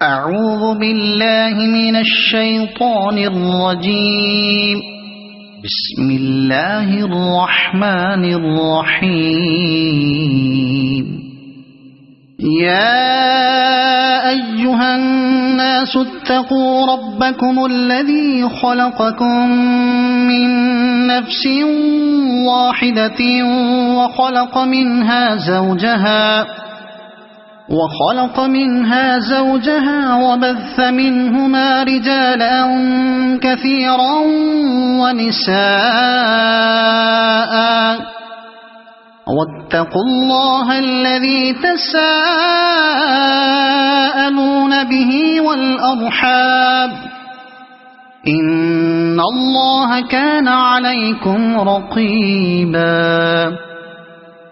أعوذ بالله من الشيطان الرجيم. بسم الله الرحمن الرحيم. يا أيها الناس اتقوا ربكم الذي خلقكم من نفس واحدة وخلق منها زوجها وبث منهما رجالا كثيرا ونساء واتقوا الله الذي تساءلون به والأرحام إن الله كان عليكم رقيبا.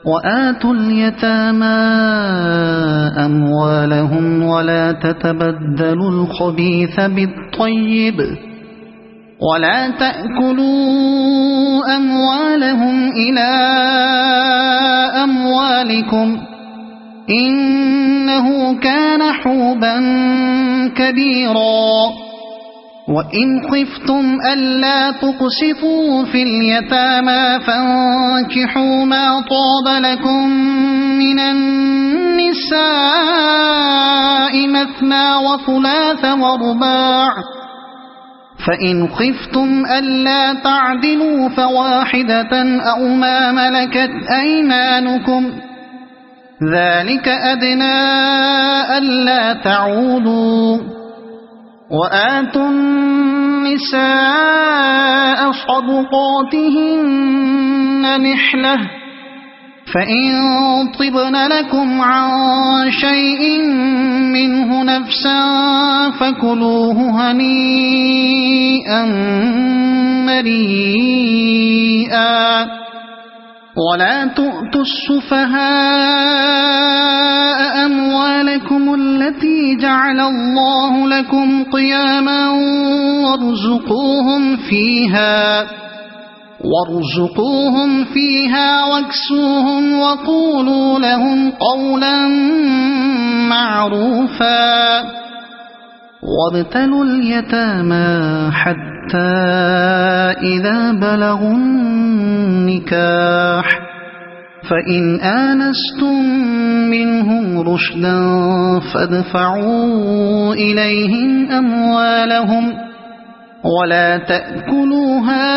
وآتوا اليتامى أموالهم ولا تتبدلوا الخبيث بالطيب ولا تأكلوا أموالهم إلى أموالكم إنه كان حوبا كبيرا. وإن خفتم ألا تقسطوا في اليتامى فانكحوا ما طاب لكم من النساء مثنى وثلاث ورباع فإن خفتم ألا تعدلوا فواحدة أو ما ملكت أيمانكم ذلك أدنى ألا تعودوا. وآتوا النساء صدقاتهن نحلة فإن طبن لكم عن شيء منه نفسا فكلوه هنيئا مريئا. ولا تؤتوا السفهاء أموالكم التي جعل الله لكم قياما وارزقوهم فيها واكسوهم وقولوا لهم قولا معروفا. وابتلوا اليتامى حتى إذا بلغوا النكاح فإن آنستم منهم رشدا فادفعوا إليهم أموالهم ولا تأكلوها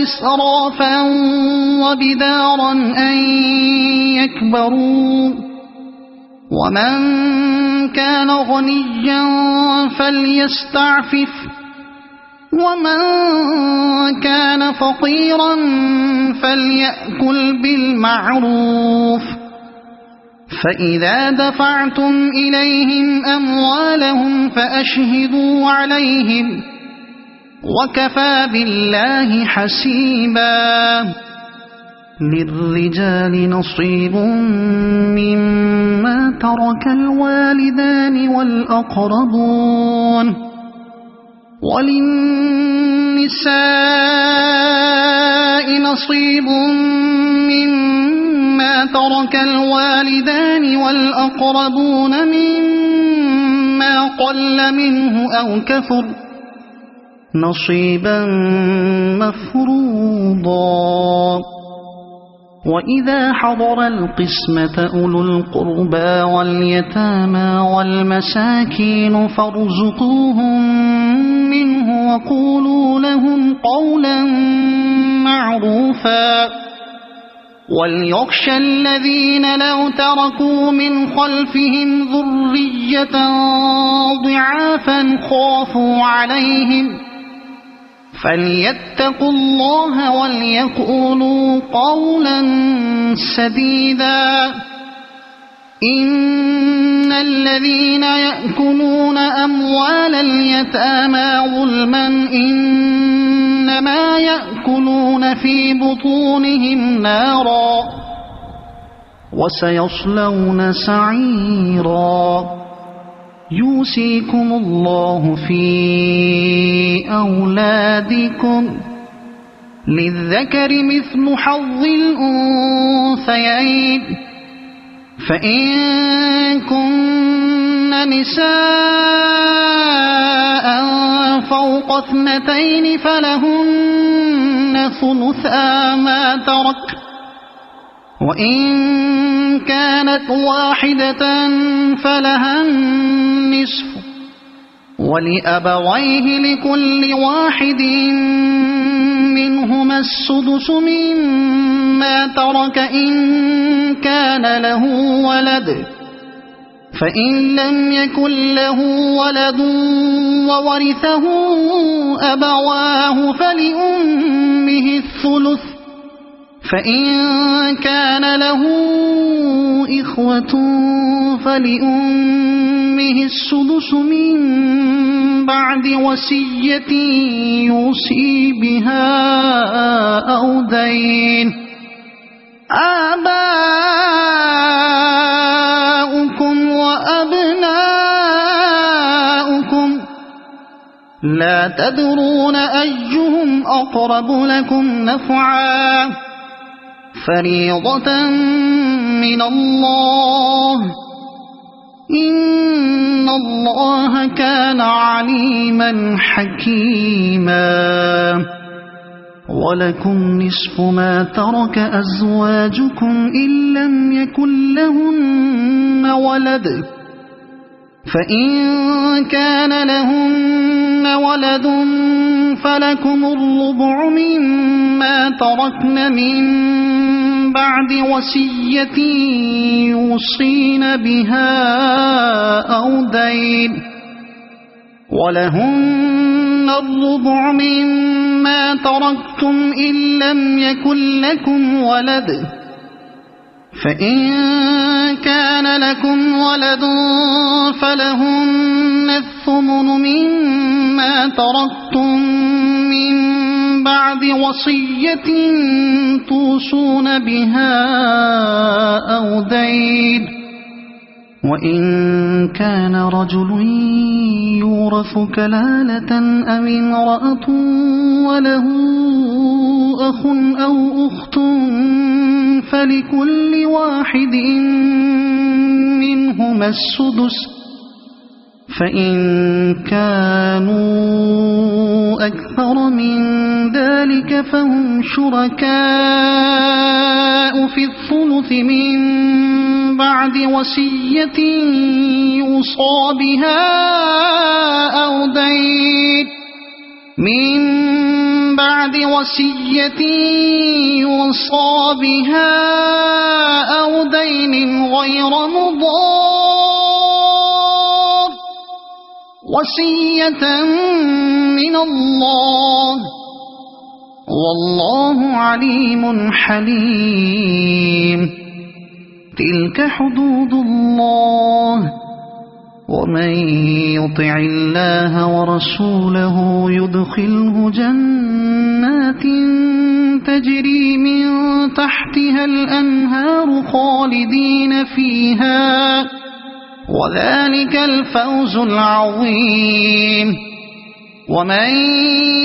إسرافا وبدارا أن يكبروا. ومن كان غنيا فليستعفف ومن كان فقيرا فليأكل بالمعروف. فإذا دفعتم إليهم أموالهم فأشهدوا عليهم وكفى بالله حسيبا. للرجال نصيب مما ترك الوالدان والأقربون وللنساء نصيب مما ترك الوالدان والأقربون مما قل منه أو كثر نصيبا مفروضا. وإذا حضر القسمة أولو القربى واليتامى والمساكين فارزقوهم منه وقولوا لهم قولا معروفا. وليخشى الذين لو تركوا من خلفهم ذرية ضعافا خافوا عليهم فليتقوا الله وليقولوا قولا سديدا. إن الذين يأكلون أموال اليتامى ظلما إنما يأكلون في بطونهم نارا وسيصلون سعيرا. يوصيكم الله في أولادكم للذكر مثل حظ الأنثيين فإن كن نساء فوق 2 فلهن ثلثا ما ترك، وإن كانت واحدة فلها النصف، ولأبويه لكل واحد منهما السدس مما ترك إن كان له ولد، فإن لم يكن له ولد وورثه أبواه فلأمه الثلث، فإن كان له إخوة فلأمه السدس من بعد وصية يوصي بها أو دين. آباؤكم وأبناؤكم لا تدرون أيهم أقرب لكم نفعا، فريضة من الله، إن الله كان عليما حكيما. ولكم نصف ما ترك أزواجكم إن لم يكن لهن ولد، فإن كان لهن ولد فلكم الربع مما تركن من بعد وصية يوصين بها أو دين، ولهن الربع مما تركتم إن لم يكن لكم ولد، فإن كان لكم ولد فلهن الثمن مما تركتم من بعد وصية توصون بها أو دين. وإن كان رجل يورث كلالة أو امرأة وله أخ أو أخت فلكل واحد منهما السدس، فإن كانوا أكثر من ذلك فهم شركاء في الثلث من بعد وصية يوصى بها أو دين، من بعد وصية يوصى بها أو دين غير مضار، وصية من الله، والله عليم حليم. تلك حدود الله، ومن يطع الله ورسوله يدخله جنات تجري من تحتها الأنهار خالدين فيها، وذلك الفوز العظيم. ومن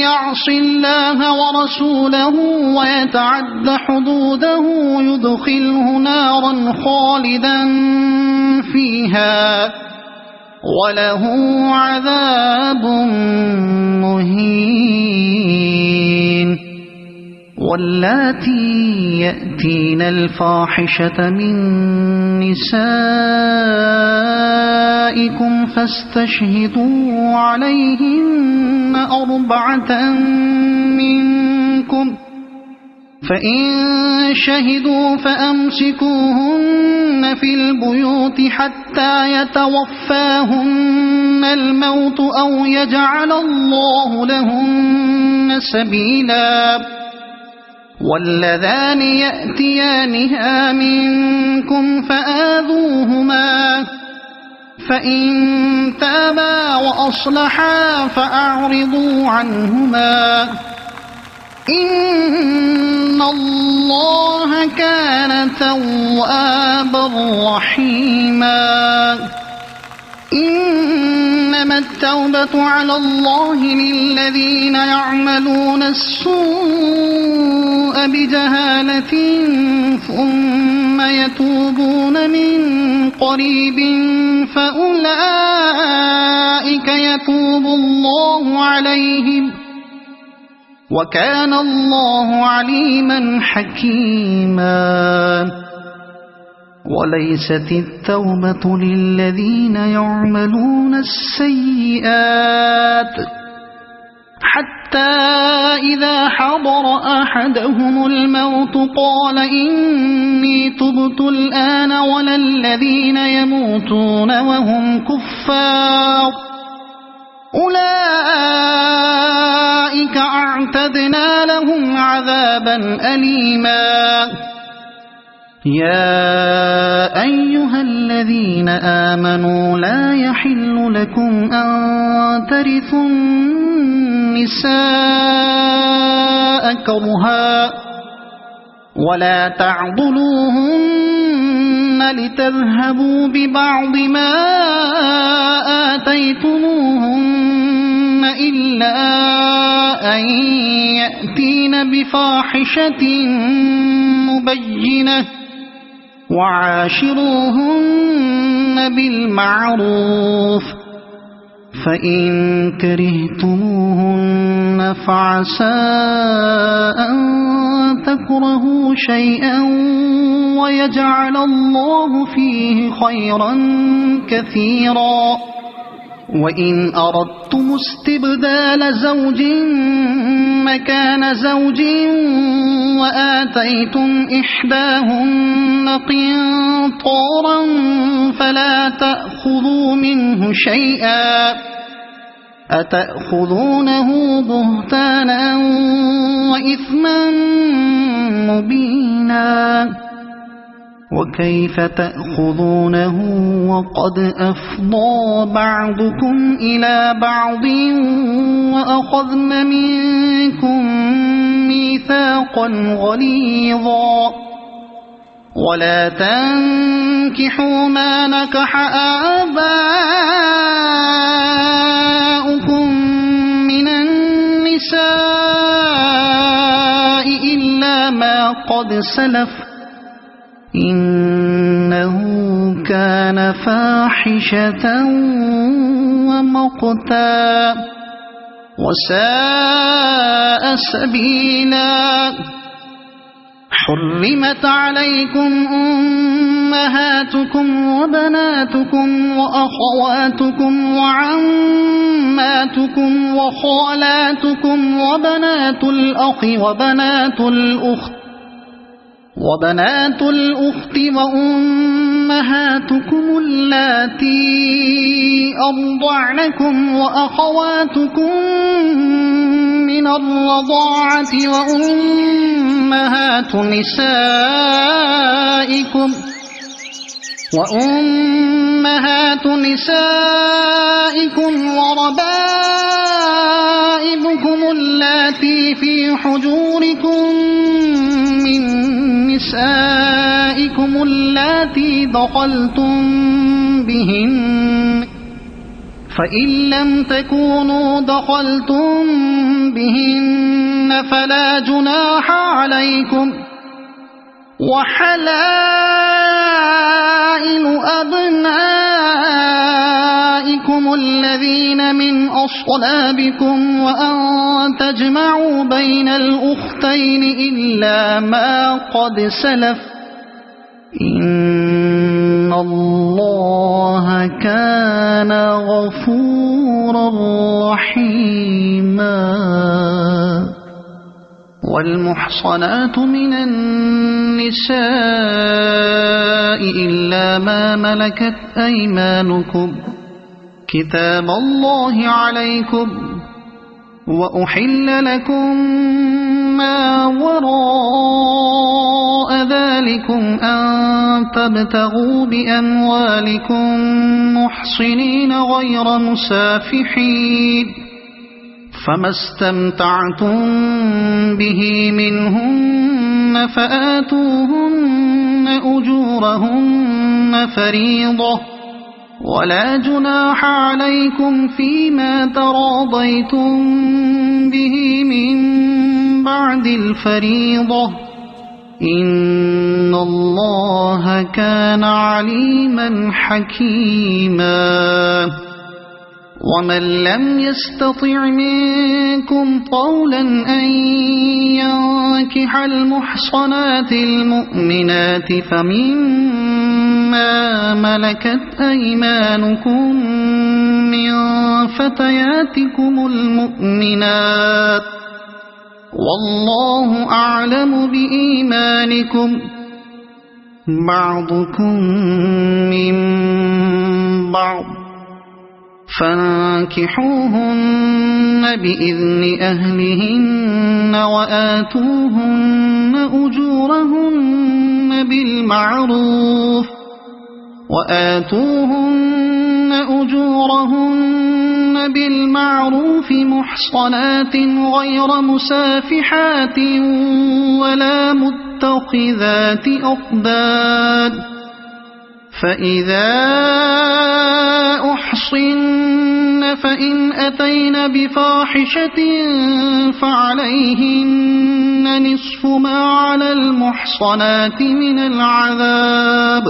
يعص الله ورسوله ويتعد حدوده يدخله نارا خالدا فيها وله عذاب مهين. واللاتي يأتين الفاحشة من نسائكم فاستشهدوا عليهن 4 منكم، فإن شهدوا فأمسكوهن في البيوت حتى يتوفاهن الموت أو يجعل الله لهن سبيلا. واللذان يأتيانها منكم فآذوهما، فإن تابا وأصلحا فأعرضوا عنهما، إن الله كان توابا رحيما. إن إنما التوبة على الله للذين يعملون السوء بجهالة ثم يتوبون من قريب فأولئك يتوب الله عليهم وكان الله عليما حكيما. وليست التوبة للذين يعملون السيئات حتى إذا حضر أحدهم الموت قال إني تبت الآن ولا الذين يموتون وهم كفار أولئك أعتدنا لهم عذابا أليما. يا أيها الذين آمنوا لا يحل لكم أن ترثوا النساء كرها ولا تعضلوهن لتذهبوا ببعض ما آتيتموهن إلا أن يأتين بفاحشة مبينة وعاشروهن بالمعروف فإن كرهتموهن فعسى أن تكرهوا شيئا ويجعل الله فيه خيرا كثيرا. وإن أردتم استبدال زوج مكان زوج وآتيتم إحداهن قنطارا فلا تأخذوا منه شيئا أتأخذونه بهتانا وإثما مبينا. وكيف تأخذونه وقد أفضى بعضكم إلى بعض وأخذن منكم ميثاقا غليظا. ولا تنكحوا ما نكح آباؤكم من النساء إلا ما قد سلف إنه كان فاحشة ومقتا وساء سبيلا. حرمت عليكم أمهاتكم وبناتكم وأخواتكم وعماتكم وخالاتكم وبنات الأخ وبنات الأخت وأمهاتكم اللاتي أرضعنكم وأخواتكم من الرضاعة وأمهات نسائكم وربائبكم اللاتي في حجوركم من نسائكم اللاتي دخلتم بهن فإن لم تكونوا دخلتم بهن فلا جناح عليكم وحلائل أبنائكم الذين من أصلابكم وأن تجمعوا بين الأختين إلا ما قد سلف إن الله كان غفورا رحيما. والمحصنات من النساء إلا ما ملكت أيمانكم كتاب الله عليكم وأحل لكم ما وراء ذلكم أن تبتغوا بأموالكم محصنين غير مسافحين فما استمتعتم به منهن فآتوهن أجورهن فريضة ولا جناح عليكم فيما تراضيتم به من بعد الفريضة إن الله كان عليما حكيما ومن لم يستطع منكم طولا أن ينكح المحصنات المؤمنات فمما ملكت أيمانكم من فتياتكم المؤمنات والله أعلم بإيمانكم بعضكم من بعض فانكحوهن بإذن أهلهن وآتوهن أجورهن بالمعروف محصنات غير مسافحات ولا متخذات أخدان فإذا أحصن فإن أتين بفاحشة فعليهن نصف ما على المحصنات من العذاب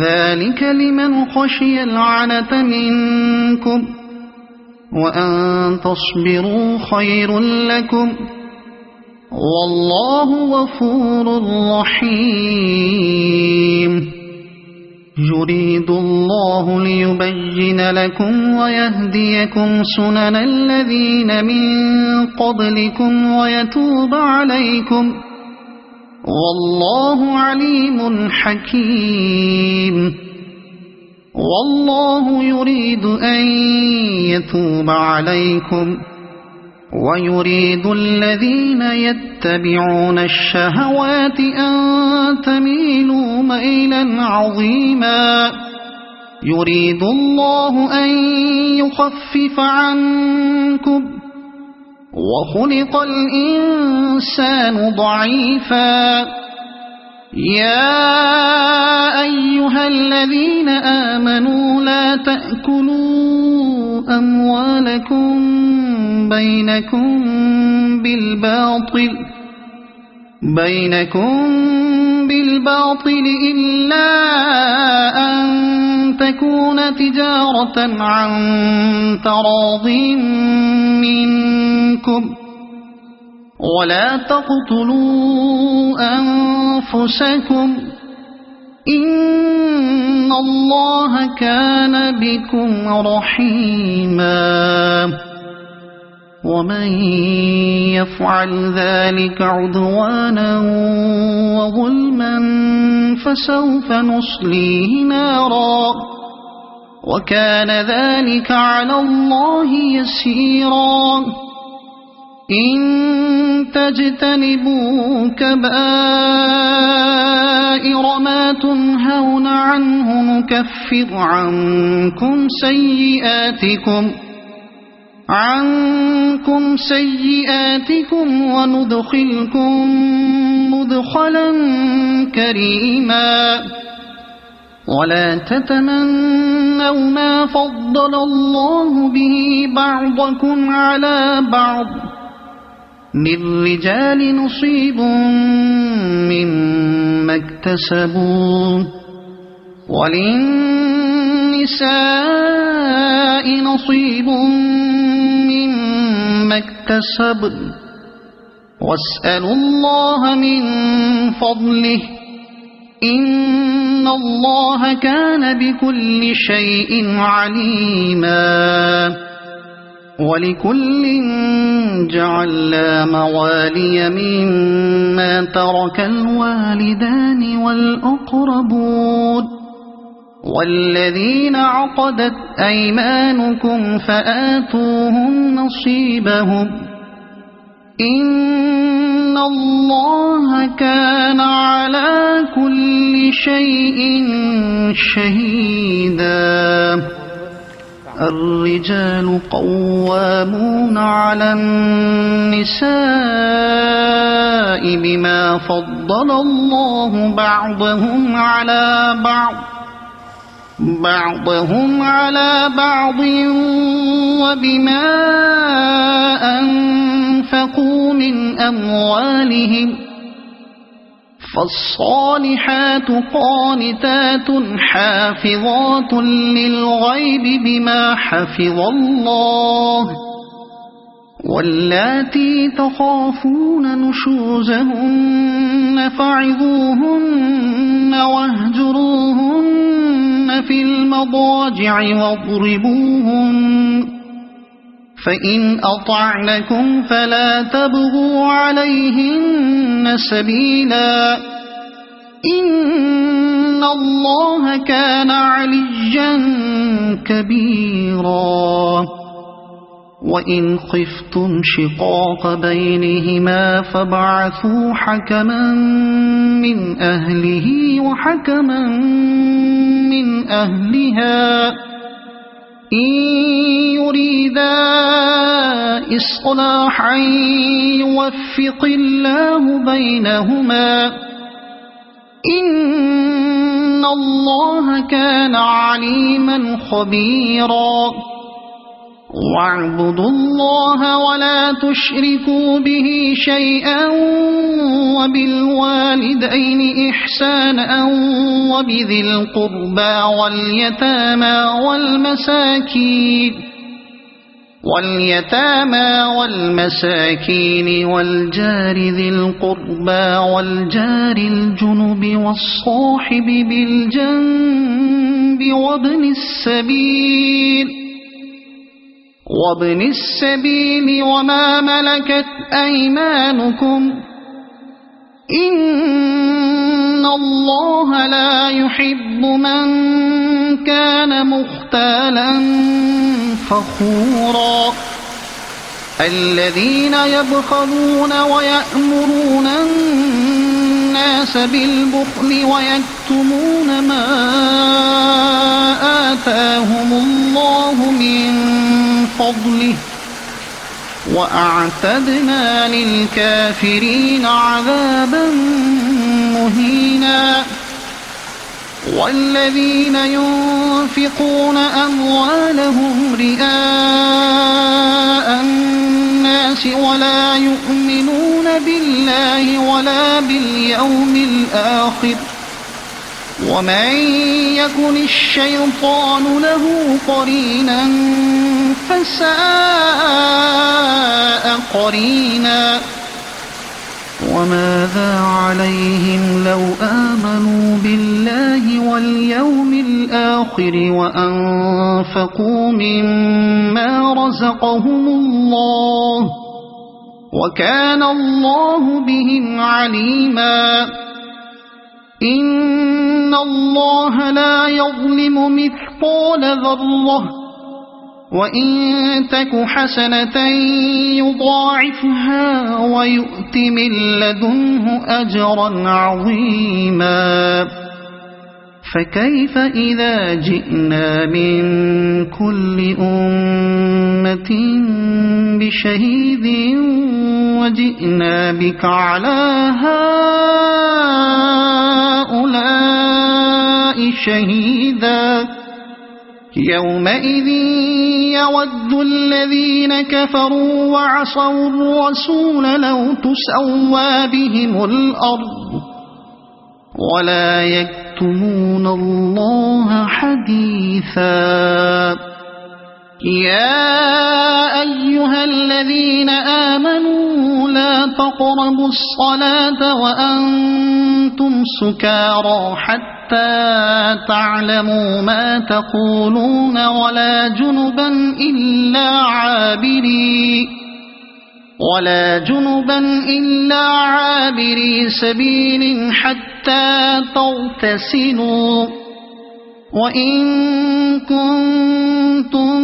ذلك لمن خشي العنة منكم وأن تصبروا خير لكم والله غفور رحيم يريد الله ليبين لكم ويهديكم سنن الذين من قبلكم ويتوب عليكم والله عليم حكيم والله يريد أن يتوب عليكم ويريد الذين يتبعون الشهوات أن تميلوا ميلا عظيما يريد الله أن يخفف عنكم وخلق الإنسان ضعيفا يا أيها الذين آمنوا لا تأكلوا أموالكم بينكم بالباطل إلا أن تكون تجارة عن تراض منكم ولا تقتلوا أنفسكم إن الله كان بكم رحيما ومن يفعل ذلك عدوانا وظلما فسوف نصليه نارا وكان ذلك على الله يسيرا إن تجتنبوا كبائر ما تنهون عنه نكفر عنكم سيئاتكم وندخلكم مدخلا كريما ولا تتمنوا ما فضل الله به بعضكم على بعض للرجال نصيب مما اكتسبوا وللنساء نصيب مما اكتسبن واسألوا الله من فضله إن الله كان بكل شيء عليما ولكل جعلنا موالي مما ترك الوالدان والأقربون والذين عقدت أيمانكم فآتوهم نصيبهم إن الله كان على كل شيء شهيدا الرجال قوامون على النساء بما فضل الله بعضهم على بعض بعضهم على بعض وبما أنفقوا من أموالهم فالصالحات قانتات حافظات للغيب بما حفظ الله واللاتي تخافون نشوزهن فعظوهن واهجروهن في المضاجع واضربوهن فإن أطعنكم فلا تبغوا عليهن سبيلا إن الله كان عليا كبيرا وإن خفتم شقاق بينهما فابعثوا حكما من أهله وحكما من أهلها إن يريدا إصلاحا يوفق الله بينهما إن الله كان عليما خبيرا واعبدوا الله ولا تشركوا به شيئا وبالوالدين إحسانا وبذي القربى واليتامى والمساكين والجار ذي القربى والجار الجنب والصاحب بالجنب وابن السبيل وما ملكت أيمانكم إن الله لا يحب من كان مختالا فخورا الذين يبخلون ويأمرون الناس بالبخل ويكتمون ما آتاهم الله من فضله وأعتدنا للكافرين عذابا مهينا والذين ينفقون أموالهم رئاء الناس ولا يؤمنون بالله ولا باليوم الآخر ومن يكن الشيطان له قرينا فساء قرينا وماذا عليهم لو آمنوا بالله واليوم الآخر وأنفقوا مما رزقهم الله وكان الله بهم عليما إن الله لا يظلم مثقال ذرة وإن تك حسنة يضاعفها ويؤت من لدنه أجرا عظيما فكيف إذا جئنا من كل أمة بشهيد وجئنا بك على هؤلاء شهيدا يومئذ يود الذين كفروا وعصوا الرسول لو تسوى بهم الأرض ولا يكتمون الله حديثا يا أيها الذين آمنوا لا تقربوا الصلاة وأنتم سكارى حتى تعلموا ما تقولون ولا جنبا إلا عابري سبيل حتى تغتسلوا وإن كنتم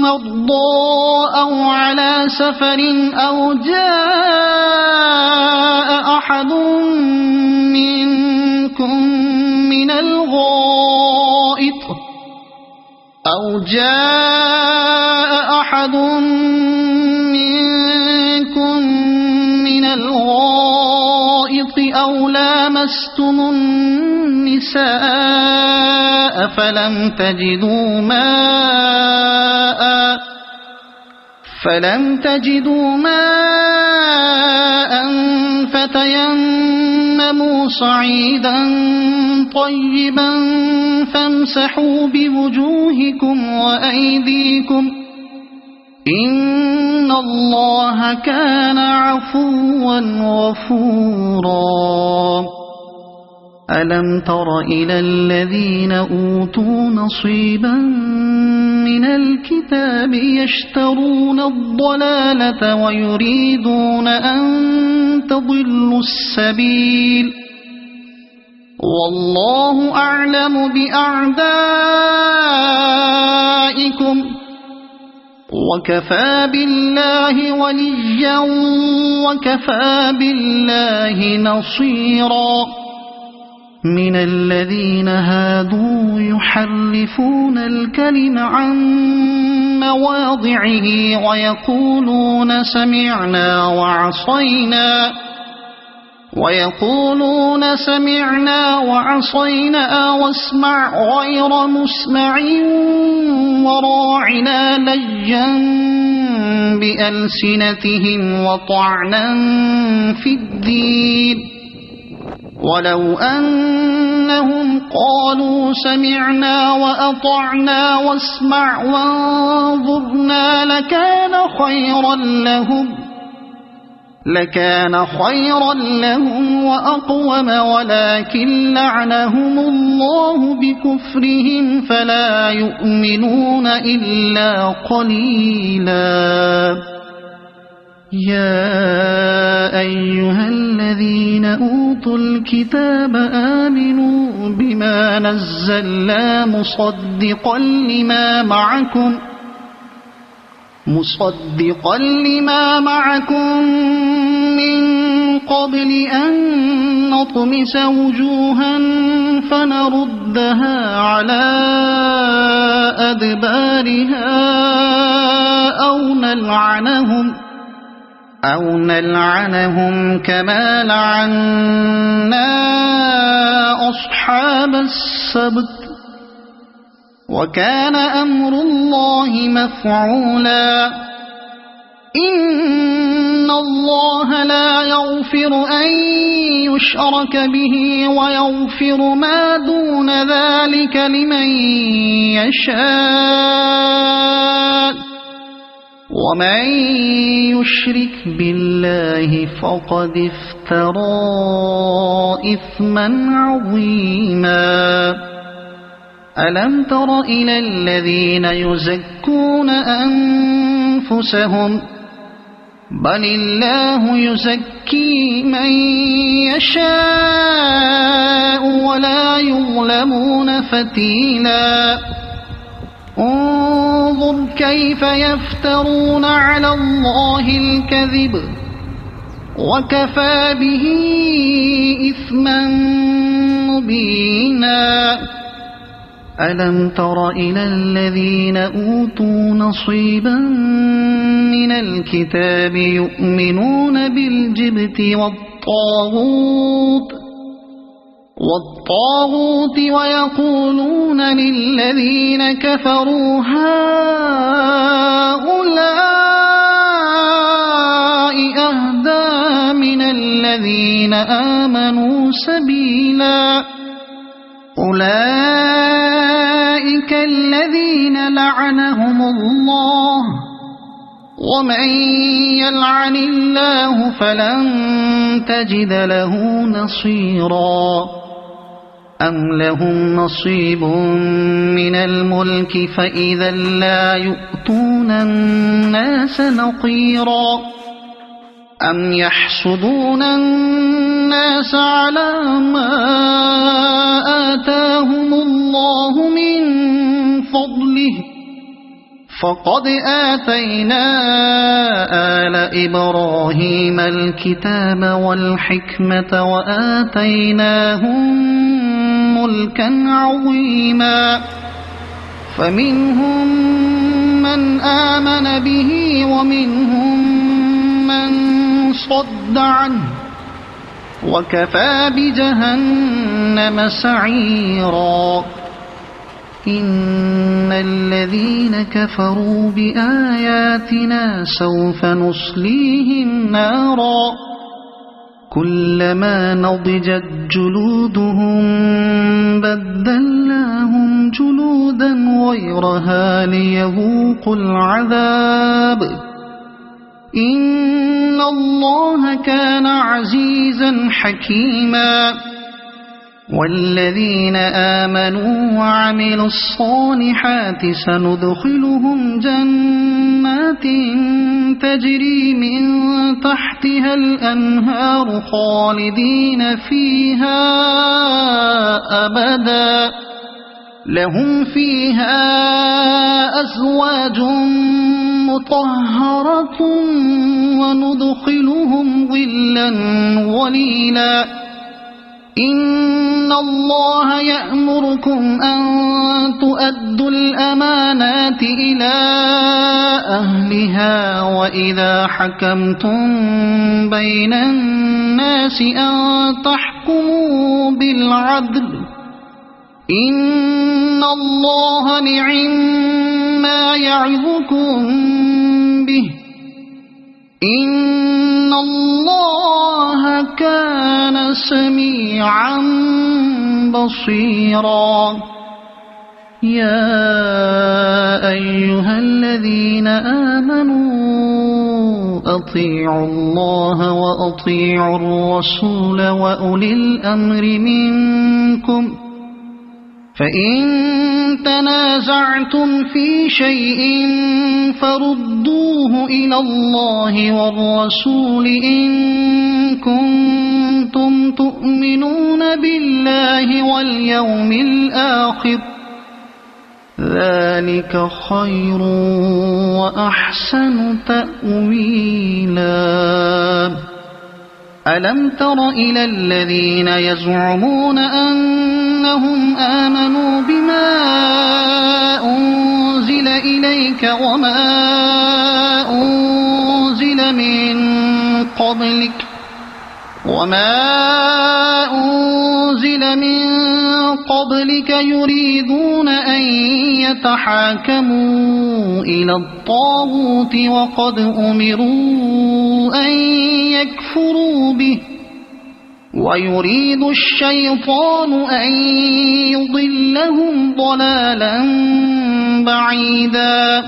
مرضى أو على سفر أو جاء أحد منكم من الغائط أو لامستم النساء فلم تجدوا ماء فتيمموا صعيدا طيبا فامسحوا بوجوهكم وأيديكم إن الله كان عفوا غفورا ألم تر إلى الذين أوتوا نصيبا من الكتاب يشترون الضلالة ويريدون أن تضلوا السبيل والله أعلم بأعدائكم وكفى بالله وليا وكفى بالله نصيرا من الذين هادوا يحرفون الكلم عن مواضعه ويقولون سمعنا وعصينا واسمع غير مسمع وراعنا ليا بألسنتهم وطعنا في الدين ولو أنهم قالوا سمعنا وأطعنا واسمع وانظرنا لكان خيرا لهم وأقوم ولكن لعنهم الله بكفرهم فلا يؤمنون إلا قليلا يا أيها الذين أوتوا الكتاب آمنوا بما نزلنا مصدقا لما معكم من قبل أن نطمس وجوها فنردها على أدبارها أو نلعنهم كما لعنا أصحاب السبت وكان أمر الله مفعولا إن الله لا يغفر أن يشرك به ويغفر ما دون ذلك لمن يشاء ومن يشرك بالله فقد افترى إثما عظيما ألم تر إلى الذين يزكون أنفسهم بل الله يزكي من يشاء ولا يظلمون فتيلا انظر كيف يفترون على الله الكذب وكفى به إثما مبينا ألم تر إلى الذين أوتوا نصيبا من الكتاب يؤمنون بالجبت والطاغوت ويقولون للذين كفروا هؤلاء أهدى من الذين آمنوا سبيلا أولئك الذين لعنهم الله ومن يلعن الله فلن تجد له نصيرا أم لهم نصيب من الملك فإذا لا يؤتون الناس نقيرا أم يحسدون الناس على ما آتاهم الله من فضله فقد آتينا آل إبراهيم الكتاب والحكمة وآتيناهم ملكا عظيما فمنهم من آمن به ومنهم من صد عنه وكفى بجهنم سعيرا إن الذين كفروا بآياتنا سوف نصليهم نارا كلما نضجت جلودهم بدلناهم جلودا غيرها ليذوقوا العذاب إن الله كان عزيزا حكيما والذين آمنوا وعملوا الصالحات سندخلهم جنات تجري من تحتها الأنهار خالدين فيها أبدا لهم فيها أزواج مطهرة وندخلهم ظلا ظليلا إن الله يأمركم أن تؤدوا الأمانات إلى أهلها وإذا حكمتم بين الناس أن تحكموا بالعدل إن الله نعما يعظكم به إن الله كان سميعا بصيرا يا أيها الذين آمنوا أطيعوا الله وأطيعوا الرسول وأولي الأمر منكم فإن تنازعتم في شيء فردوه إلى الله والرسول إن كنتم تؤمنون بالله واليوم الآخر ذلك خير وأحسن تأويلا ألم تر إلى الذين يزعمون أنهم آمنوا بما أنزل إليك وما أنزل من قبلك يريدون أن يتحاكموا إلى الطاغوت وقد أمروا أن يكفروا به ويريد الشيطان أن يضلهم ضلالا بعيدا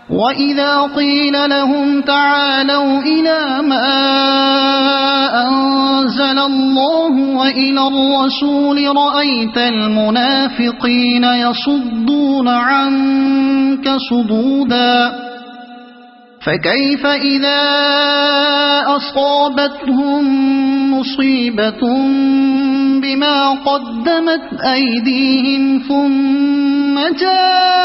وإذا قيل لهم تعالوا إلى ما أنزل الله وإلى الرسول رأيت المنافقين يصدون عنك صدودا فكيف إذا أصابتهم مصيبة بما قدمت أيديهم ثم جاءوك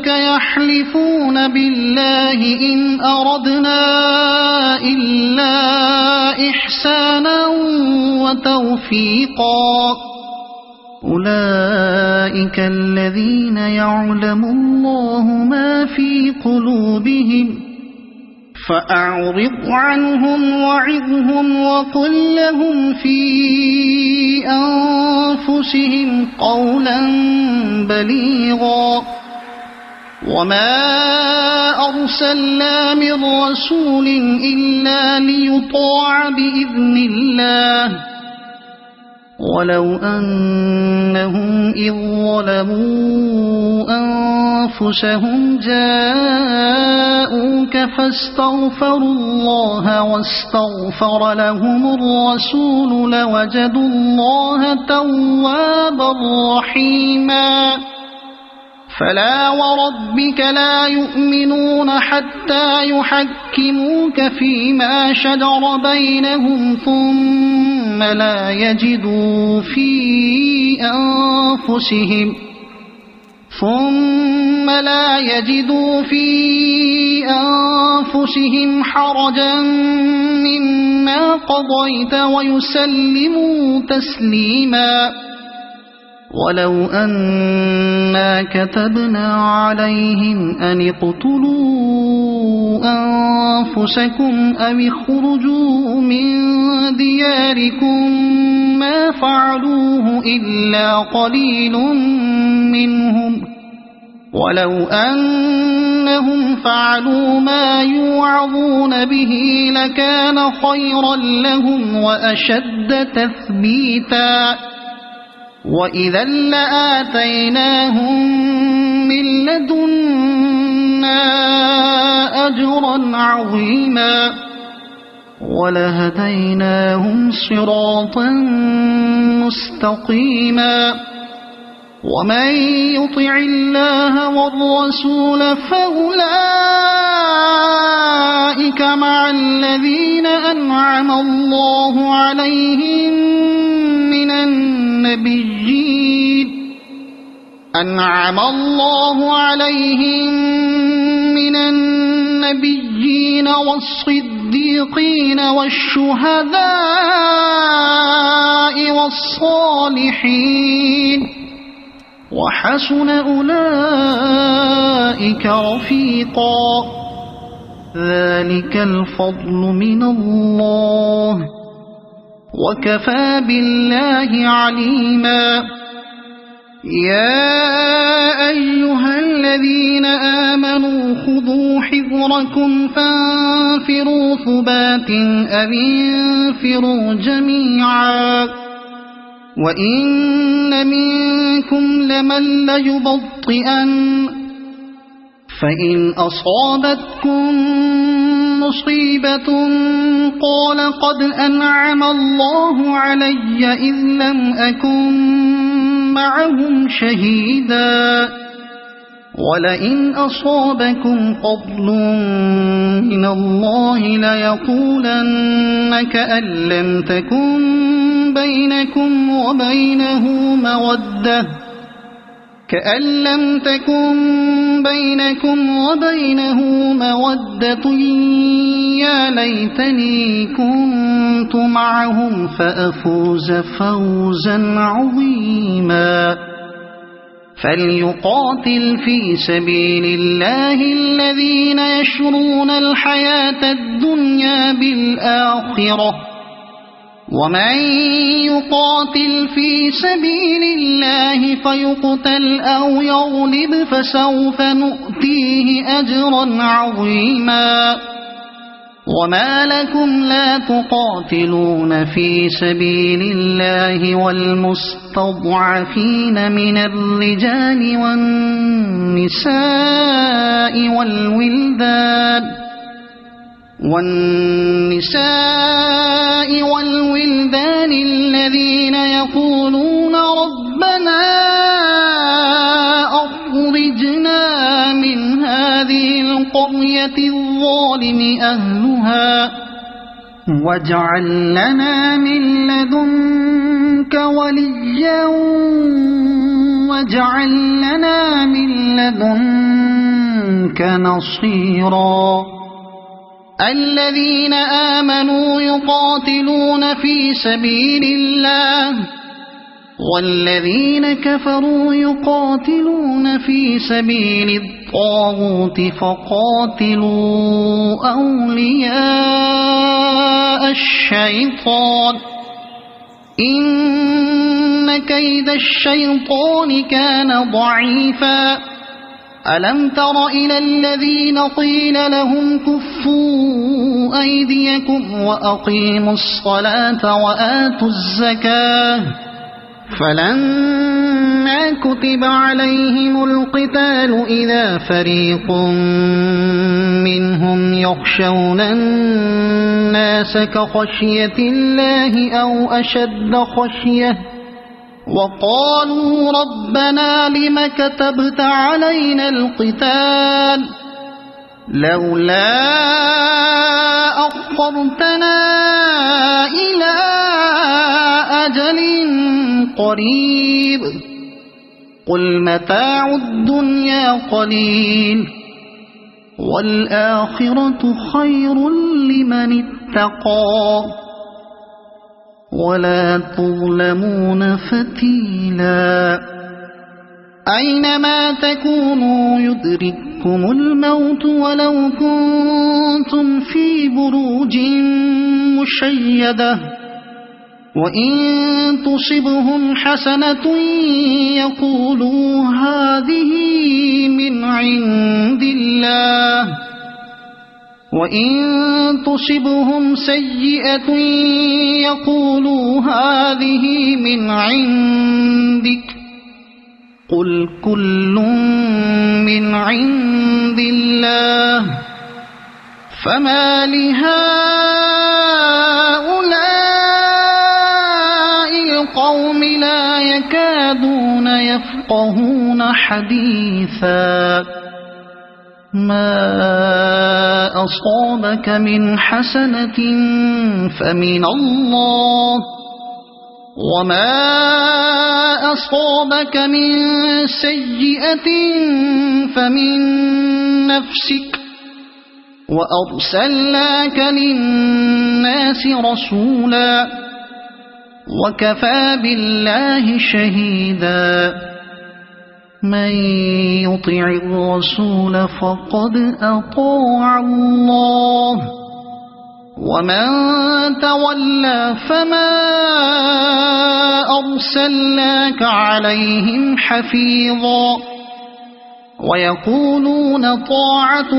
يحلفون بالله إن أردنا إلا إحسانا وتوفيقا أولئك الذين يعلم الله ما في قلوبهم فأعرض عنهم وعظهم وقل لهم في أنفسهم قولا بليغا وما أرسلنا من رسول إلا ليطاع بإذن الله ولو أنهم إذ ظلموا أنفسهم جاءوك فاستغفروا الله واستغفر لهم الرسول لوجدوا الله توابا رحيما فلا وربك لا يؤمنون حتى يحكموك فيما شجر بينهم ثم لا يجدوا في أنفسهم حرجا مما قضيت ويسلموا تسليما ولو أنا كتبنا عليهم أن اقتلوا أنفسكم أو اخرجوا من دياركم ما فعلوه إلا قليل منهم ولو أنهم فعلوا ما يوعظون به لكان خيرا لهم وأشد تثبيتا وإذا لآتيناهم من لدنا أجرا عظيما ولهديناهم صراطا مستقيما ومن يطع الله والرسول فأولئك مع الذين أنعم الله عليهم من النبيين والصديقين والشهداء والصالحين وحسن أولئك رفيقا ذلك الفضل من الله وكفى بالله عليما يا أيها الذين آمنوا خذوا حذركم فانفروا ثبات أو انفروا جميعا وإن منكم لمن ليبطئن فإن أصابتكم مصيبة قال قد أنعم الله علي إذ لم أكن معهم شهيدا ولئن أصابكم فضل من الله ليقولن كأن لم تكن بينكم وبينه مودة يا ليتني كنت معهم فأفوز فوزا عظيما فليقاتل في سبيل الله الذين يشرون الحياة الدنيا بالآخرة ومن يقاتل في سبيل الله فيقتل أو يغلب فسوف نؤتيه أجرا عظيما وما لكم لا تقاتلون في سبيل الله والمستضعفين من الرجال والنساء والولدان الذين يقولون ربنا أخرجنا من هذه القرية الظالم أهلها واجعل لنا من لدنك وليا واجعل لنا من لدنك نصيرا الذين آمنوا يقاتلون في سبيل الله والذين كفروا يقاتلون في سبيل الطاغوت فقاتلوا أولياء الشيطان إن كيد الشيطان كان ضعيفا ألم تر إلى الذين قيل لهم كفوا أيديكم وأقيموا الصلاة وآتوا الزكاة فلما كتب عليهم القتال إذا فريق منهم يخشون الناس كخشية الله أو أشد خشية وقالوا ربنا لم كتبت علينا القتال لولا أخرتنا إلى أجل قريب قل متاع الدنيا قليل والآخرة خير لمن اتقى ولا تظلمون فتيلا أينما تكونوا يدرككم الموت ولو كنتم في بروج مشيدة وإن تصبهم حسنة يقولوا هذه من عند الله وإن تصبهم سيئة يقولوا هذه من عندك قل كل من عند الله فما لهؤلاء القوم لا يكادون يفقهون حديثا ما أصابك من حسنة فمن الله وما أصابك من سيئة فمن نفسك وأرسلناك للناس رسولا وكفى بالله شهيدا من يطع الرسول فقد أطاع الله ومن تولى فما أرسلناك عليهم حفيظا ويقولون طاعة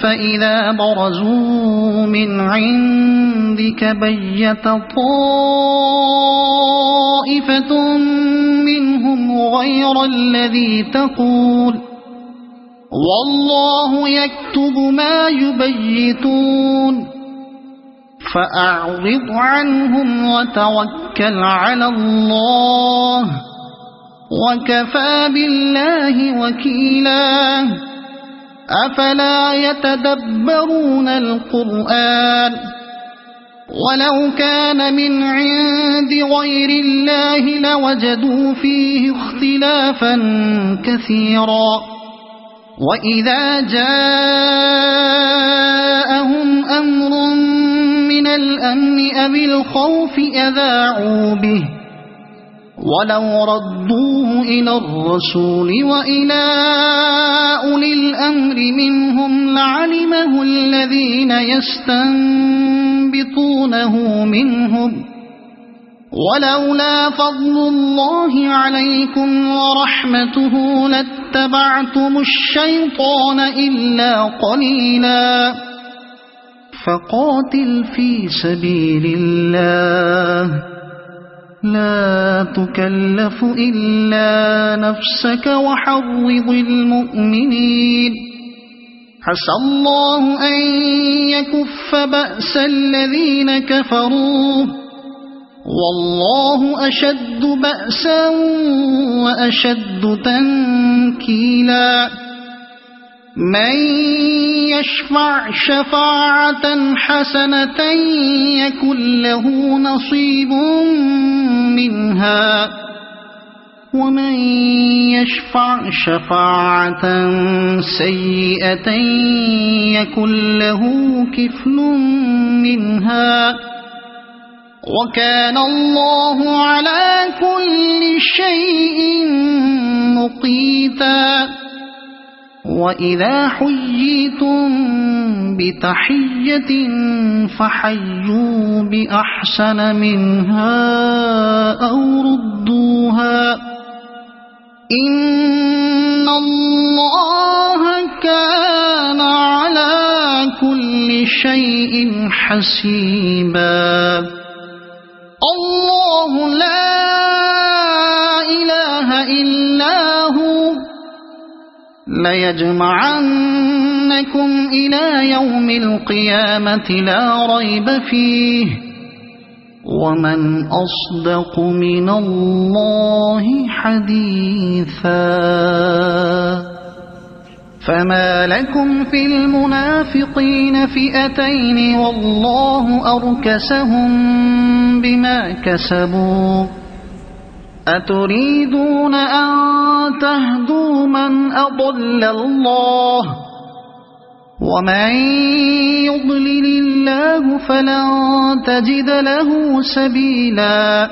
فإذا برزوا من عندك بيت طائفة منهم غير الذي تقول والله يكتب ما يبيتون فأعرض عنهم وتوكل على الله وكفى بالله وكيلا أفلا يتدبرون القرآن ولو كان من عند غير الله لوجدوا فيه اختلافا كثيرا وإذا جاءهم أمر من الأمن أو الخوف أذاعوا به ولو ردوه إلى الرسول وإلى أولي الأمر منهم لعلمه الذين يستنبطونه منهم ولولا فضل الله عليكم ورحمته لاتبعتم الشيطان إلا قليلا فقاتل في سبيل الله لا تكلف إلا نفسك وحرض المؤمنين عسى الله أن يكف بأس الذين كفروا والله أشد بأسا وأشد تنكيلا من يشفع شفاعة حسنة يكن له نصيب منها ومن يشفع شفاعة سيئة يكن له كفل منها وكان الله على كل شيء مقيتا وإذا حييتم بتحية فحيوا بأحسن منها أو ردوها إن الله كان على كل شيء حسيبا الله لا إله إلا هو ليجمعنكم إلى يوم القيامة لا ريب فيه ومن أصدق من الله حديثا فما لكم في المنافقين فئتين والله أركسهم بما كسبوا أتريدون أن تهدوا من أضل الله ومن يضلل الله فلن تجد له سبيلا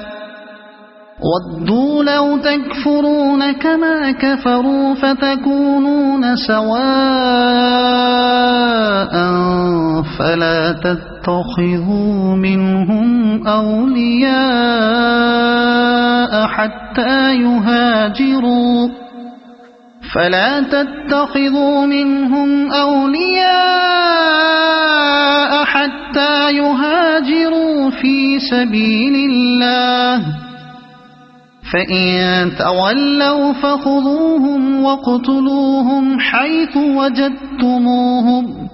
ودوا لو تكفرون كما كفروا فتكونون سواء فلا تتخذوا منهم أولياء حتى يهاجروا في سبيل الله فإن تولوا فخذوهم واقتلوهم حيث وجدتموهم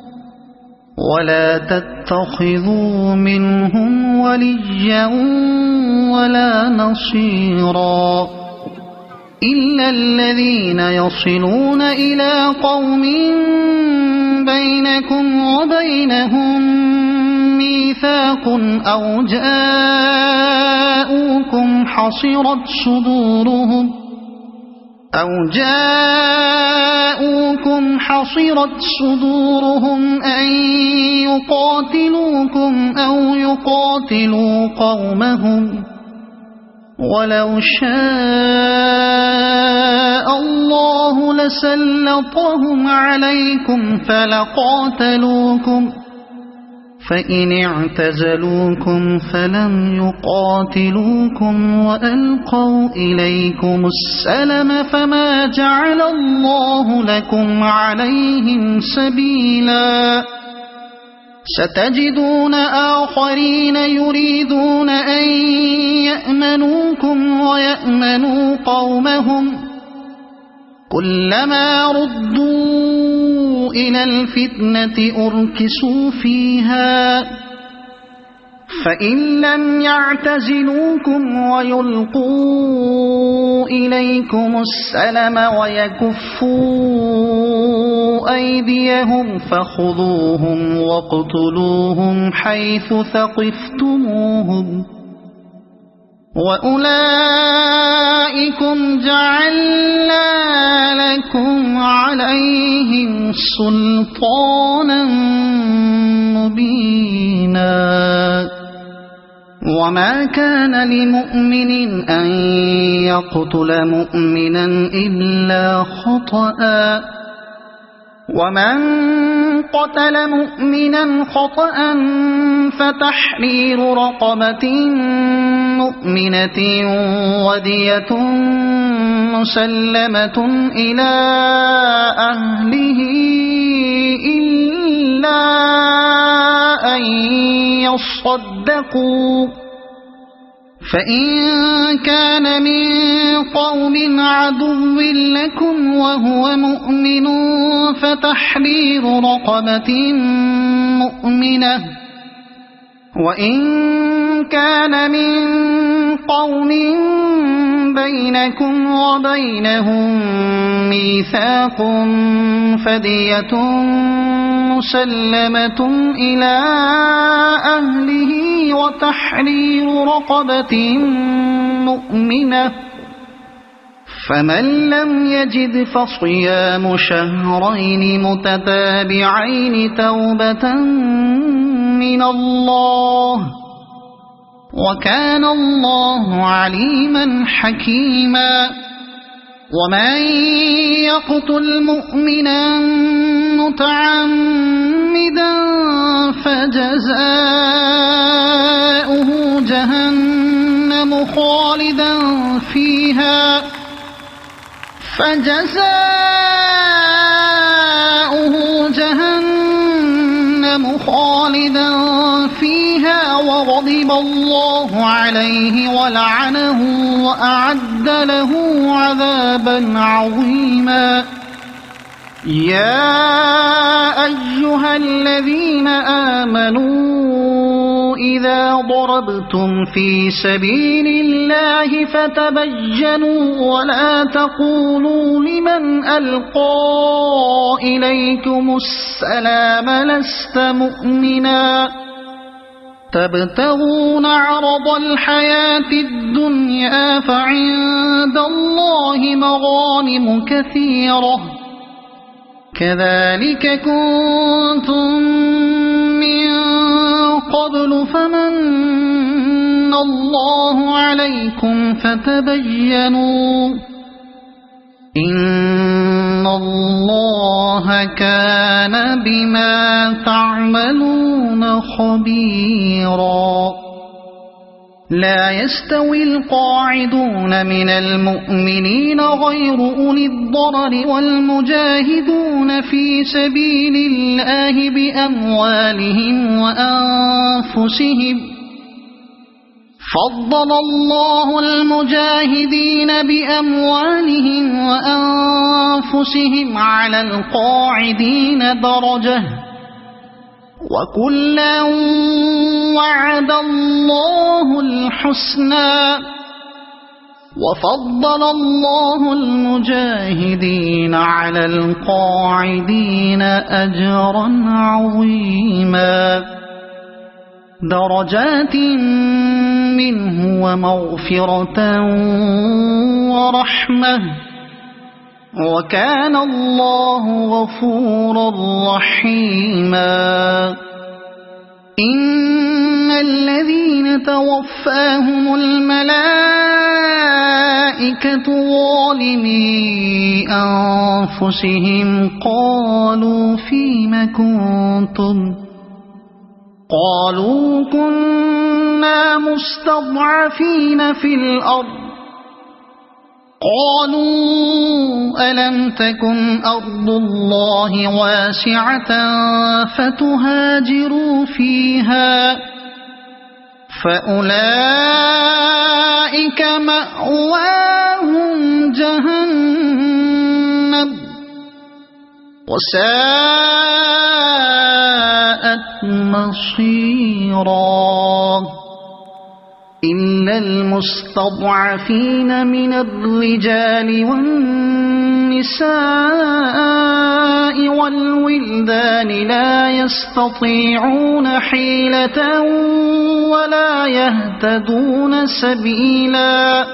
ولا تتخذوا منهم وليا ولا نصيرا إلا الذين يصلون إلى قوم بينكم وبينهم ميثاق أو جاءوكم حصرت صدورهم أن يقاتلوكم أو يقاتلوا قومهم ولو شاء الله لسلطهم عليكم فلقاتلوكم فإن اعتزلوكم فلم يقاتلوكم وألقوا إليكم السلم فما جعل الله لكم عليهم سبيلا ستجدون آخرين يريدون أن يأمنوكم ويأمنوا قومهم كلما ردوا إلى الفتنة أركسوا فيها فإن لم يعتزلوكم ويلقوا إليكم السلم ويكفوا أيديهم فخذوهم واقتلوهم حيث ثقفتموهم وأولئكم جعلنا لكم عليهم سلطانا مبينا وما كان لمؤمن أن يقتل مؤمنا إلا خطأ ومن قتل مؤمنا خطأ فتحرير رقبة مؤمنة ودية مسلمة إلى أهله إلا أن يصدقوا فإن كان من قوم عدو لكم وهو مؤمن فتحرير رقبة مؤمنة وإن كان من قوم بينكم وبينهم ميثاق فدية مسلمة إلى أهله وتحرير رقبة مؤمنة فمن لم يجد فصيام شهرين متتابعين توبة من الله وكان الله عليما حكيما ومن يقتل مؤمنا متعمدا فجزاؤه جهنم خالدا فيها وغضب الله عليه ولعنه وأعد له عذابا عظيما يا أيها الذين آمنوا إذا ضربتم في سبيل الله فتبينوا ولا تقولوا لمن ألقى إليكم السلام لست مؤمنا تبتغون عرض الحياة الدنيا فعند الله مغانم كثيرة كذلك كنتم من قبل فمن الله عليكم فتبينوا إن الله كان بما تعملون خبيرا لا يستوي القاعدون من المؤمنين غير أولي الضرر والمجاهدون في سبيل الله بأموالهم وأنفسهم فضل الله المجاهدين بأموالهم وأنفسهم على القاعدين درجة وكلا وعد الله الحسنى وفضل الله المجاهدين على القاعدين أجرا عظيما درجات منه ومغفرة ورحمة وكان الله غفورا رحيما إن الذين توفاهم الملائكة ظالمي أنفسهم قالوا فيم كنتم قالوا كنا مستضعفين في الأرض قالوا ألم تكن أرض الله واسعة فتهاجروا فيها فأولئك مأواهم جهنم وساءت مصيرا إلا المستضعفين من الرجال والنساء والولدان لا يستطيعون حيلة ولا يهتدون سبيلا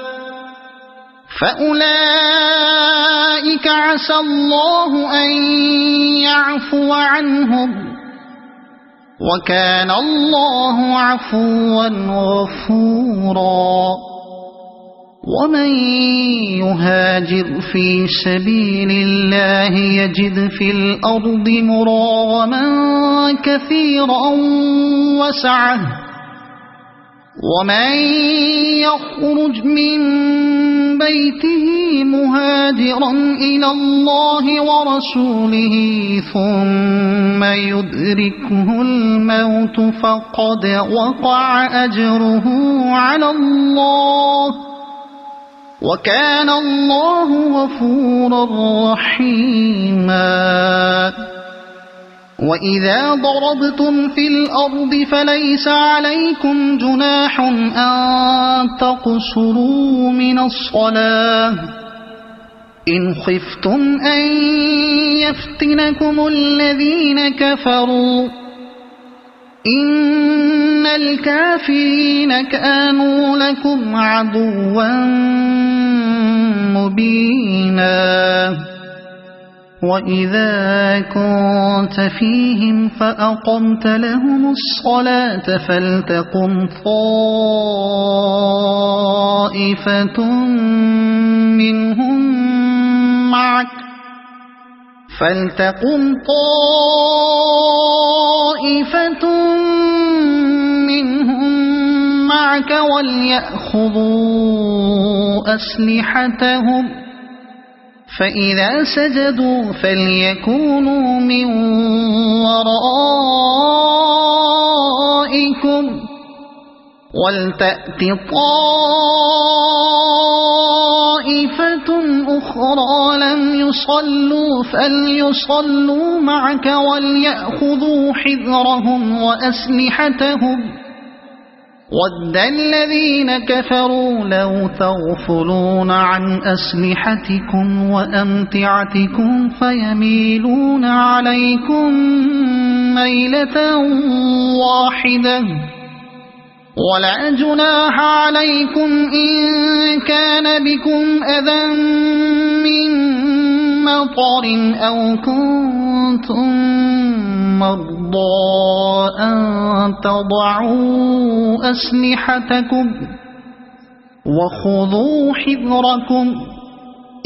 فأولئك عسى الله أن يعفو عنهم وكان الله عفوا غفورا ومن يهاجر في سبيل الله يجد في الأرض مراغما كثيرا وسعة ومن يخرج من بيته مهاجرا إلى الله ورسوله ثم يدركه الموت فقد وقع أجره على الله وكان الله غفورا رحيما وإذا ضربتم في الأرض فليس عليكم جناح أن تقصروا من الصلاة إن خفتم أن يفتنكم الذين كفروا إن الكافرين كانوا لكم عدوا مبينا وإذا كنت فيهم فأقمت لهم الصلاة فلتقم طائفة منهم معك وليأخذوا أسلحتهم فإذا سجدوا فليكونوا من ورائكم ولتأت طائفة أخرى لم يصلوا فليصلوا معك وليأخذوا حذرهم وأسلحتهم ود الذين كفروا لو تغفلون عن أسلحتكم وأمتعتكم فيميلون عليكم ميلة واحدة ولا جناح عليكم إن كان بكم أذى من مطر أو كنتم مرضى أن تضعوا أسلحتكم وخذوا حذركم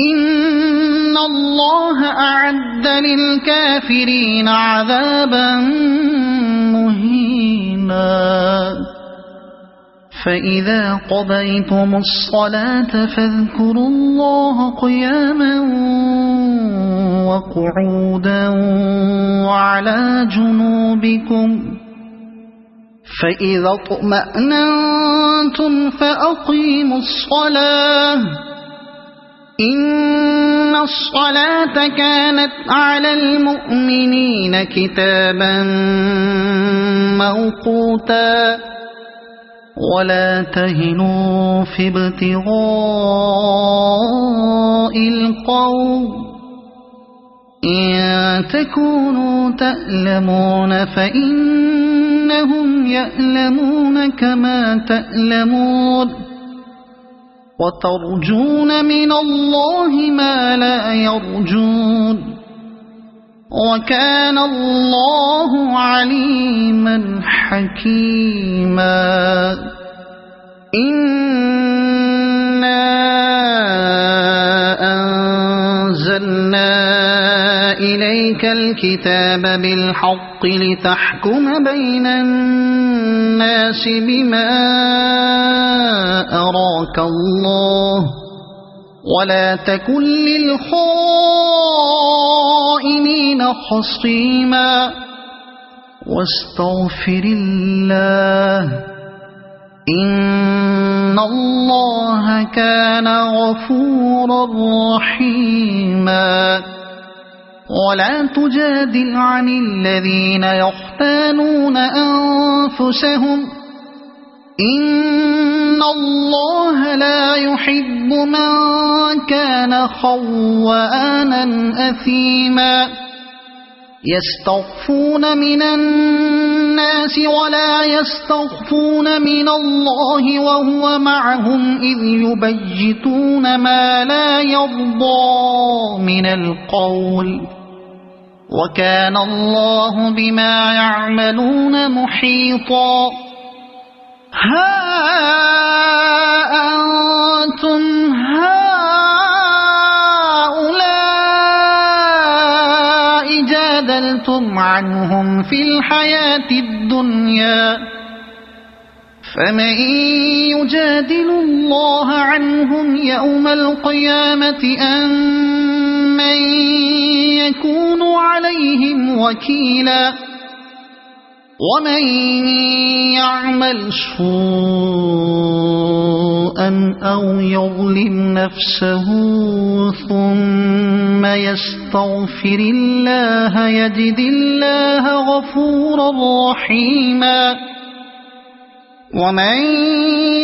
إن الله أعد للكافرين عذابا مهينا فإذا قضيتم الصلاة فاذكروا الله قياما وقعودا وعلى جنوبكم فإذا اطمأننتم فأقيموا الصلاة إن الصلاة كانت على المؤمنين كتابا موقوتا ولا تهنوا في ابتغاء القوم إن تكونوا تألمون فإنهم يألمون كما تألمون وترجون من الله ما لا يرجون وكان الله عليما حكيما إنا أنزلنا إليك الكتاب بالحق لتحكم بين الناس بما أراك الله ولا تكن للخائنين خصيما واستغفر الله إن الله كان غفورا رحيما ولا تجادل عن الذين يختانون أنفسهم إن الله لا يحب من كان خوانا أثيما يستخفون من الناس ولا يستخفون من الله وهو معهم إذ يبيتون ما لا يرضى من القول وكان الله بما يعملون محيطا ها أنتم هؤلاء جادلتم عنهم في الحياة الدنيا فمن يجادل الله عنهم يوم القيامة أم من يكون عليهم وكيلا ومن يعمل سوءا أو يظلم نفسه ثم يستغفر الله يجد الله غفورا رحيما ومن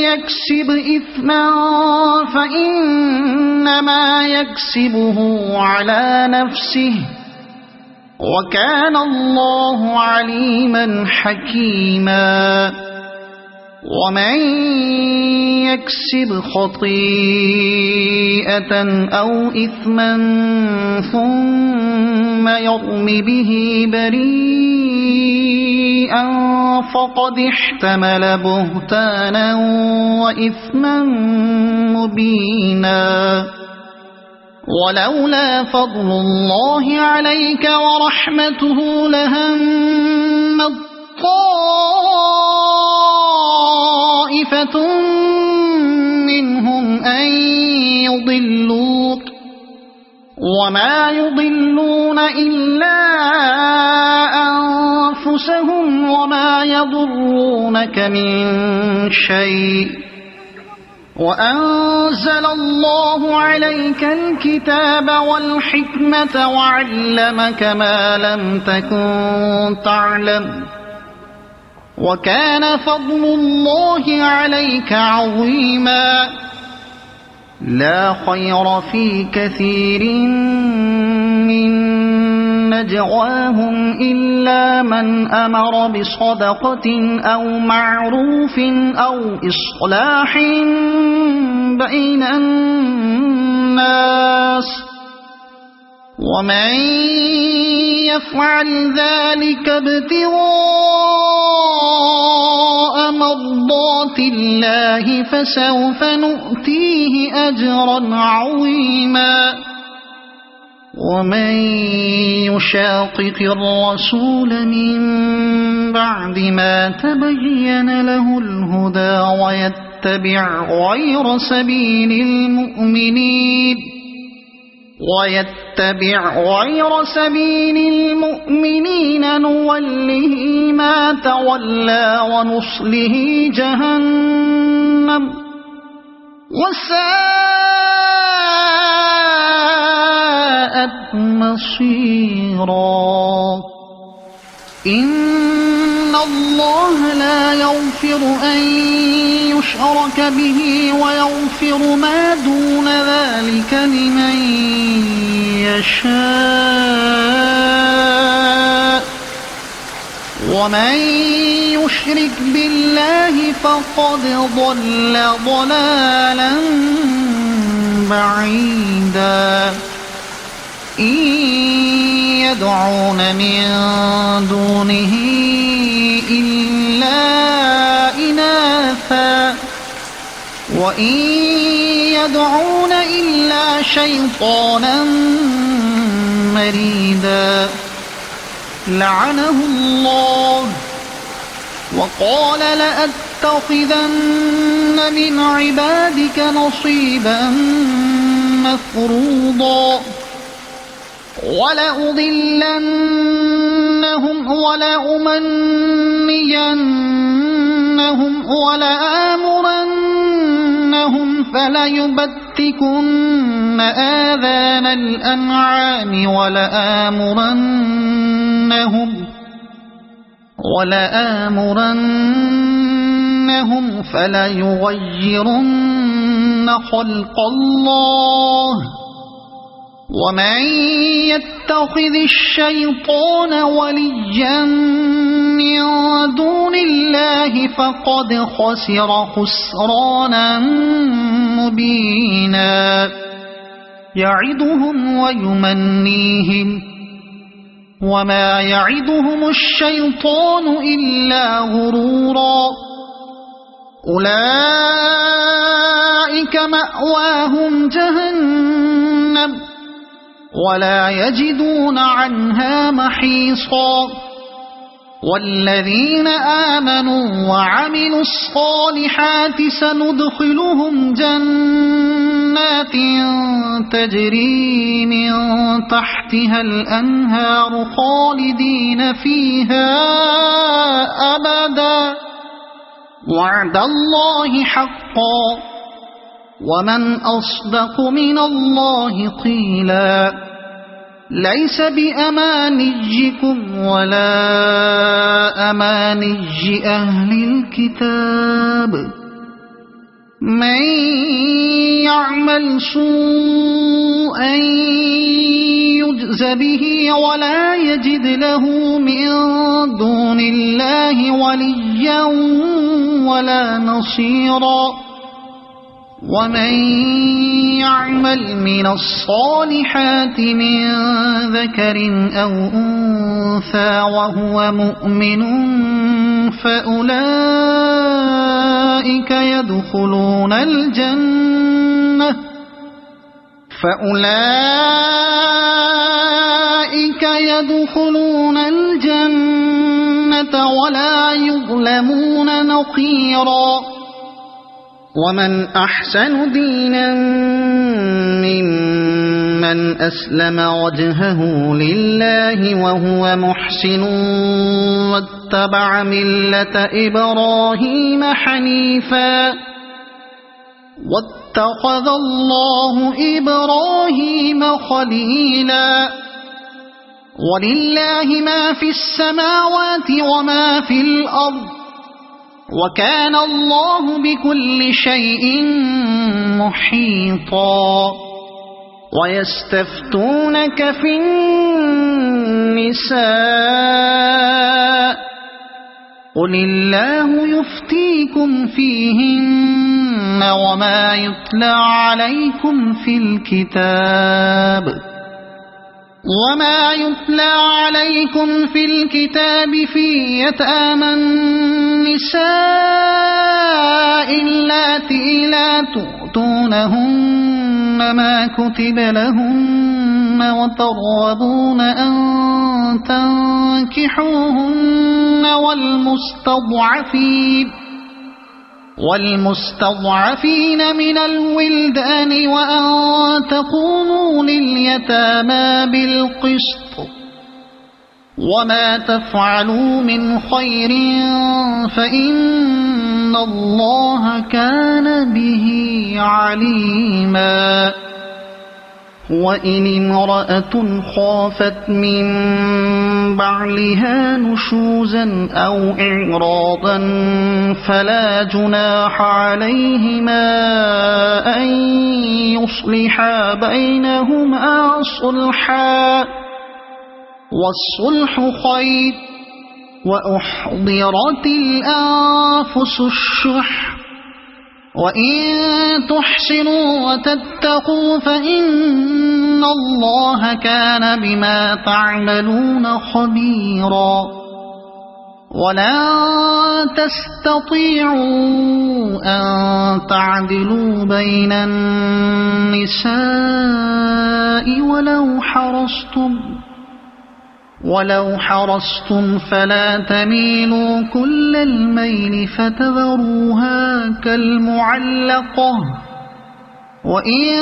يكسب إثما فإنما يكسبه على نفسه وكان الله عليما حكيما ومن يكسب خطيئة أو إثما ثم يرم به بريئا فقد احتمل بهتانا وإثما مبينا ولولا فضل الله عليك ورحمته لهمت طائفة منهم أن يضلوك وما يضلون إلا أنفسهم وما يضرونك من شيء وأنزل الله عليك الكتاب والحكمة وعلمك ما لم تكن تعلم وكان فضل الله عليك عظيما لا خير في كثير من نجواهم إلا من أمر بصدقة أو معروف أو إصلاح بين الناس ومن يفعل ذلك ابتغاء مرضات الله فسوف نؤتيه أجرا عظيما ومن يشاقق الرسول من بعد ما تبين له الهدى ويتبع غير سبيل المؤمنين نوله ما تولى ونصله جهنم وساءت مصيرا إن الله لا يغفر أن يشرك به ويغفر ما دون ذلك لمن يشاء ومن يشرك بالله فقد ضل ضلالا بعيدا إن يدعون من دونه إلا إناثا وإن يدعون إلا شيطانا مريدا لعنه الله وقال لأتخذن من عبادك نصيبا مفروضا ولأضلنهم ولأمنينهم ولآمرنهم فليبتكن آذان الأنعام ولآمرنهم فليغيرن خلق الله ومن يتخذ الشيطان وليا من دون الله فقد خسر خسرانا مبينا يعدهم ويمنيهم وما يعدهم الشيطان إلا غرورا أولئك مأواهم جهنم ولا يجدون عنها محيصا والذين آمنوا وعملوا الصالحات سندخلهم جنات تجري من تحتها الأنهار خالدين فيها أبدا وعد الله حقا ومن أصدق من الله قيلا ليس بأمانيكم ولا أماني أهل الكتاب من يعمل سوءا يجز به ولا يجد له من دون الله وليا ولا نصيرا ومن يعمل من الصالحات من ذكر أو أنثى وهو مؤمن فأولئك يدخلون الجنة ولا يظلمون نقيرا ومن أحسن دينا ممن أسلم وجهه لله وهو محسن واتبع ملة إبراهيم حنيفا واتخذ الله إبراهيم خليلا ولله ما في السماوات وما في الأرض وكان الله بكل شيء محيطا ويستفتونك في النساء قل الله يفتيكم فيهن وما يتلى عليكم في الكتاب وما يتلى عليكم في الكتاب في يتامى النساء اللاتي لا تؤتونهن ما كتب لهن وترغبون أن تنكحوهن والمستضعفين من الولدان وأن تقوموا لليتامى بالقسط وما تفعلوا من خير فإن الله كان به عليما وإن امرأة خافت من بعلها نشوزا أو إعراضا فلا جناح عليهما أن يصلحا بينهما صلحا والصلح خير وأحضرت الأنفس الشح وإن تحسنوا وتتقوا فإن الله كان بما تعملون خبيرا ولا تستطيعوا أن تعدلوا بين النساء ولو حرصتم فلا تميلوا كل الميل فتذروها كالمعلقة وإن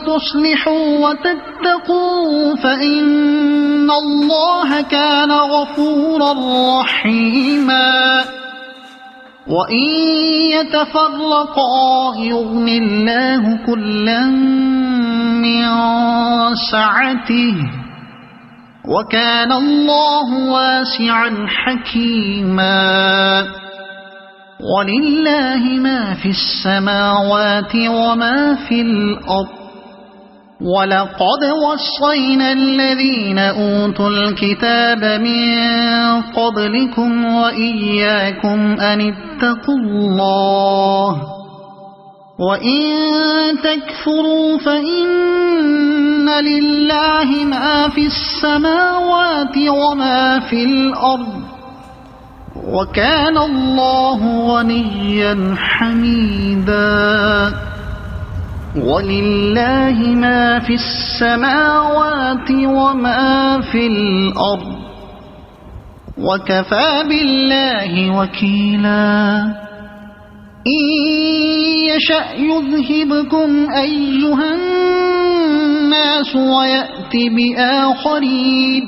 تصلحوا وتتقوا فإن الله كان غفورا رحيما وإن يتفرقا يغن الله كلا من سعته وكان الله واسعا حكيما ولله ما في السماوات وما في الأرض ولقد وصينا الذين أوتوا الكتاب من قبلكم وإياكم أن اتقوا الله وَإِن تَكْفُرُوا فَإِنَّ لِلَّهِ مَا فِي السَّمَاوَاتِ وَمَا فِي الْأَرْضِ وَكَانَ اللَّهُ غَنِيًّا حَمِيدًا وَلِلَّهِ مَا فِي السَّمَاوَاتِ وَمَا فِي الْأَرْضِ وَكَفَى بِاللَّهِ وَكِيلًا إن يشأ يذهبكم أيها الناس ويأتي بآخرين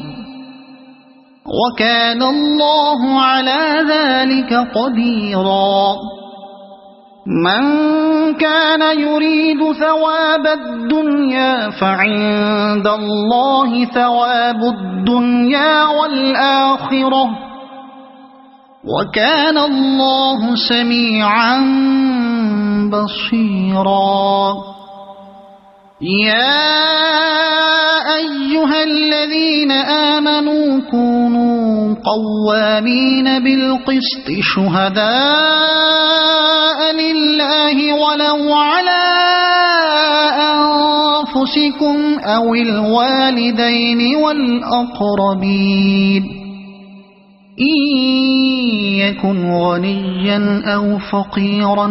وكان الله على ذلك قديرا من كان يريد ثواب الدنيا فعند الله ثواب الدنيا والآخرة وكان الله سميعا بصيرا يا أيها الذين آمنوا كونوا قوامين بالقسط شهداء لله ولو على أنفسكم أو الوالدين والأقربين إن يكن غنيا أو فقيرا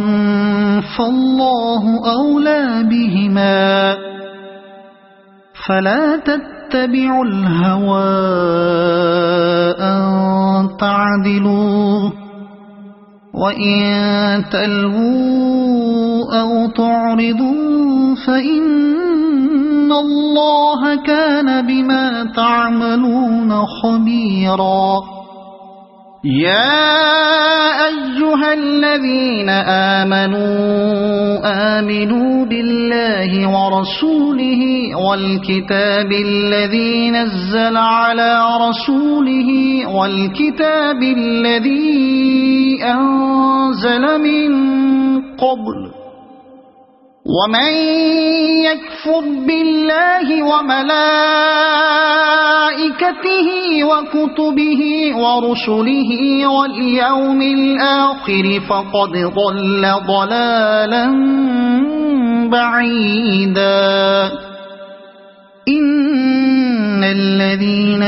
فالله أولى بهما فلا تتبعوا الهوى أن تعدلوا وإن تلووا أو تعرضوا فإن الله كان بما تعملون خبيرا يا أيها الذين آمنوا بالله ورسوله والكتاب الذي نزل على رسوله والكتاب الذي أنزل من قبل ومن يكفر بالله وملائكته وكتبه ورسله واليوم الآخر فقد ضل ضلالا بعيدا إن الذين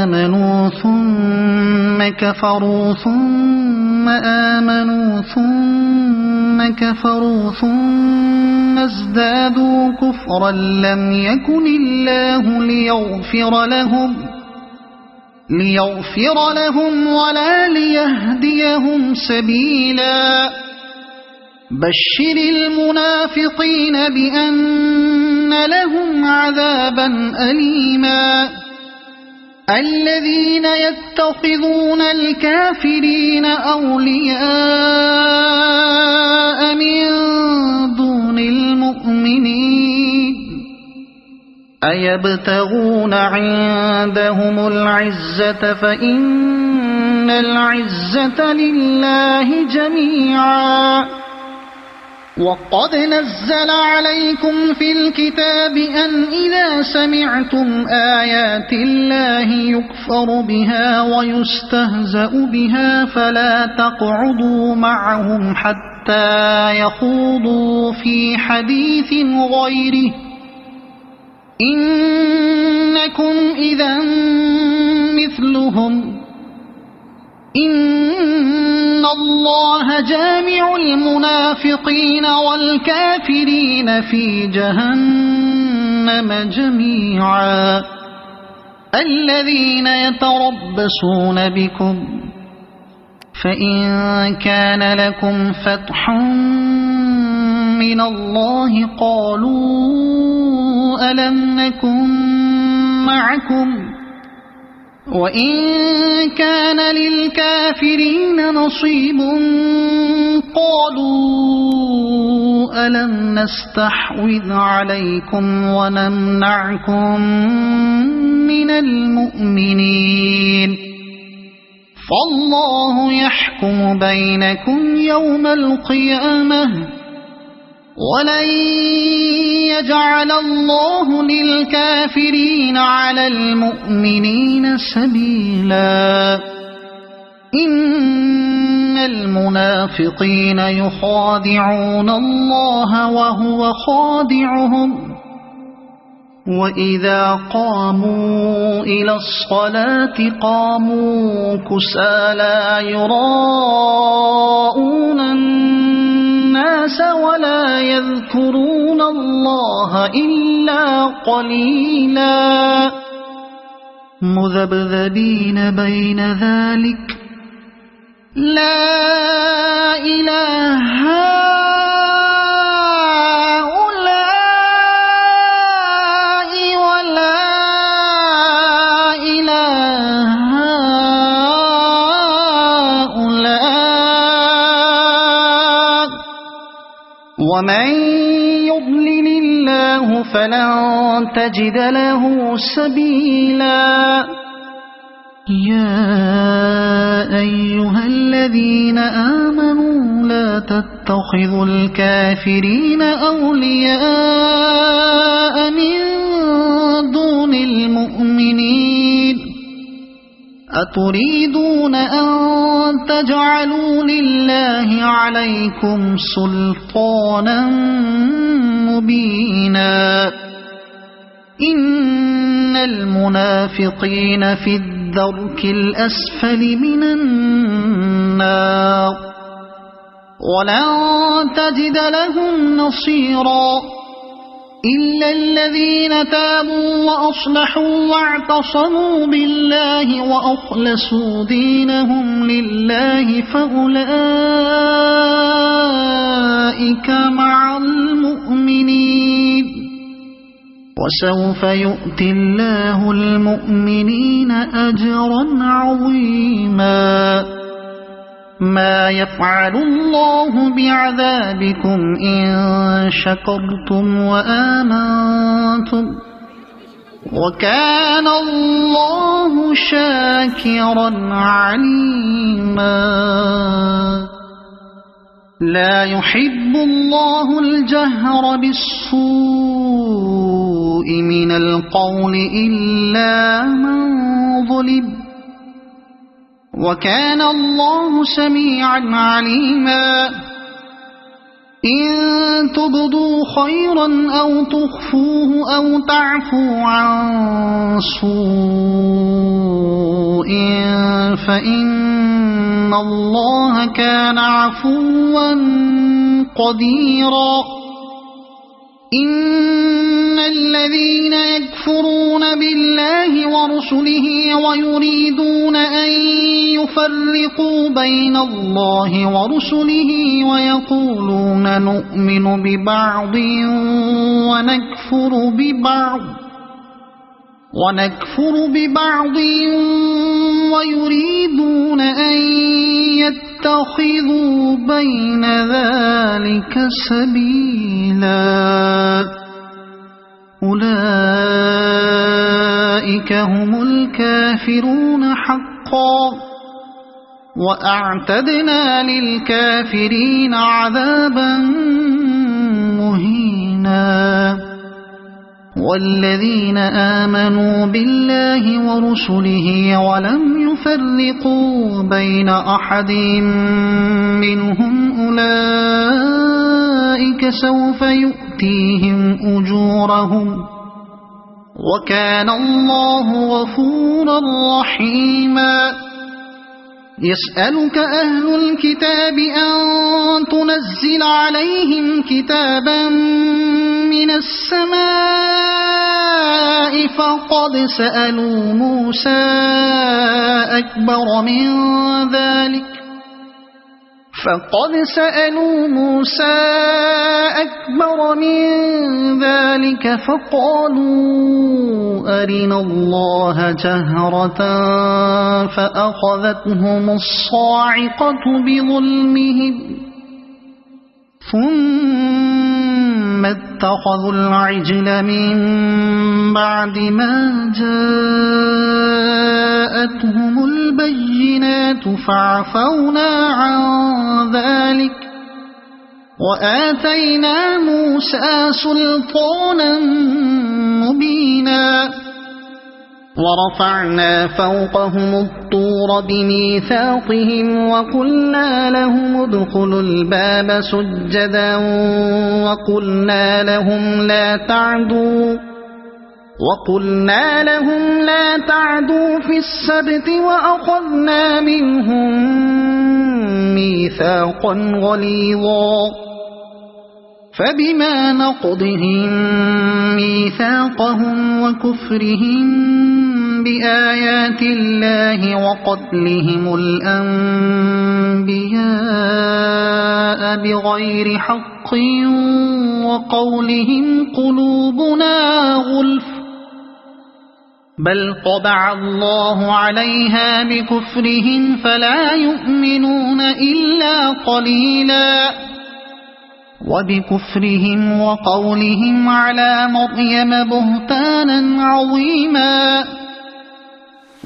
آمنوا ثم كفروا ثم آمنوا ثم كفروا ثم ازدادوا كفرا لم يكن الله ليغفر لهم ولا ليهديهم سبيلا بشر المنافقين بأن لهم عذابا أليما الذين يتخذون الكافرين أولياء من دون المؤمنين أيبتغون عندهم العزة فإن العزة لله جميعا وقد نزل عليكم في الكتاب أن إذا سمعتم آيات الله يكفر بها ويستهزأ بها فلا تقعدوا معهم حتى يخوضوا في حديث غيره إنكم إذا مثلهم إن الله جامع المنافقين والكافرين في جهنم جميعا الذين يتربصون بكم فإن كان لكم فتح من الله قالوا ألم نكن معكم وإن كان للكافرين نصيب قالوا ألم نستحوذ عليكم ونمنعكم من المؤمنين فالله يحكم بينكم يوم القيامة ولن يجعل الله للكافرين على المؤمنين سبيلا إن المنافقين يخادعون الله وهو خادعهم وإذا قاموا إلى الصلاة قاموا كسالى يراءون الناس ولا يذكرون الله إلا قليلا مذبذبين بين ذلك لا إله هؤلاء ولا إله هؤلاء ومن يضلل الله فلن تجد له سبيلا يا أيها الذين آمنوا لا تتخذوا الكافرين أولياء من دون المؤمنين أتريدون أن تجعلوا لله عليكم سلطانا مبينا إن المنافقين في الدرك الأسفل من النار ولن تجد لهم نصيرا إلا الذين تابوا وأصلحوا واعتصموا بالله وأخلصوا دينهم لله فأولئك مع المؤمنين وسوف يؤتي الله المؤمنين أجرا عظيما ما يفعل الله بعذابكم إن شكرتم وآمنتم وكان الله شاكرا عليما لا يحب الله الجهر بالسوء من القول إلا من ظلم وكان الله سميعا عليما إن تبدوا خيرا أو تخفوه أو تعفوا عن سوء فإن الله كان عفوا قديرا إن الذين يكفرون بالله ورسله ويريدون أن يفرقوا بين الله ورسله ويقولون نؤمن ببعض ونكفر ببعض ويريدون أن يتخذوا بين ذلك سبيلا أولئك هم الكافرون حقا وأعتدنا للكافرين عذابا مهينا والذين آمنوا بالله ورسله ولم يفرقوا بين أحد منهم أولئك سوف يؤتيهم أجورهم وكان الله غفورا رحيما يسألك أهل الكتاب أن تنزل عليهم كتابا من السماء فقد سألوا موسى أكبر من ذلك فقالوا أرنا الله جهرة فأخذتهم الصاعقة بظلمهم ثم اتخذوا العجل من بعد ما جاءتهم البينات فعفونا عن ذلك وآتينا موسى سلطانا مبينا ورفعنا فوقهم الطور بميثاقهم وقلنا لهم ادخلوا الباب سجدا وقلنا لهم لا تعدوا في السبت وأخذنا منهم ميثاقا غليظا فبما نقضهم ميثاقهم وكفرهم بآيات الله وقتلهم الأنبياء بغير حق وقولهم قلوبنا غلف بل طبع الله عليها بكفرهم فلا يؤمنون إلا قليلا وبكفرهم وقولهم على مريم بهتانا عظيما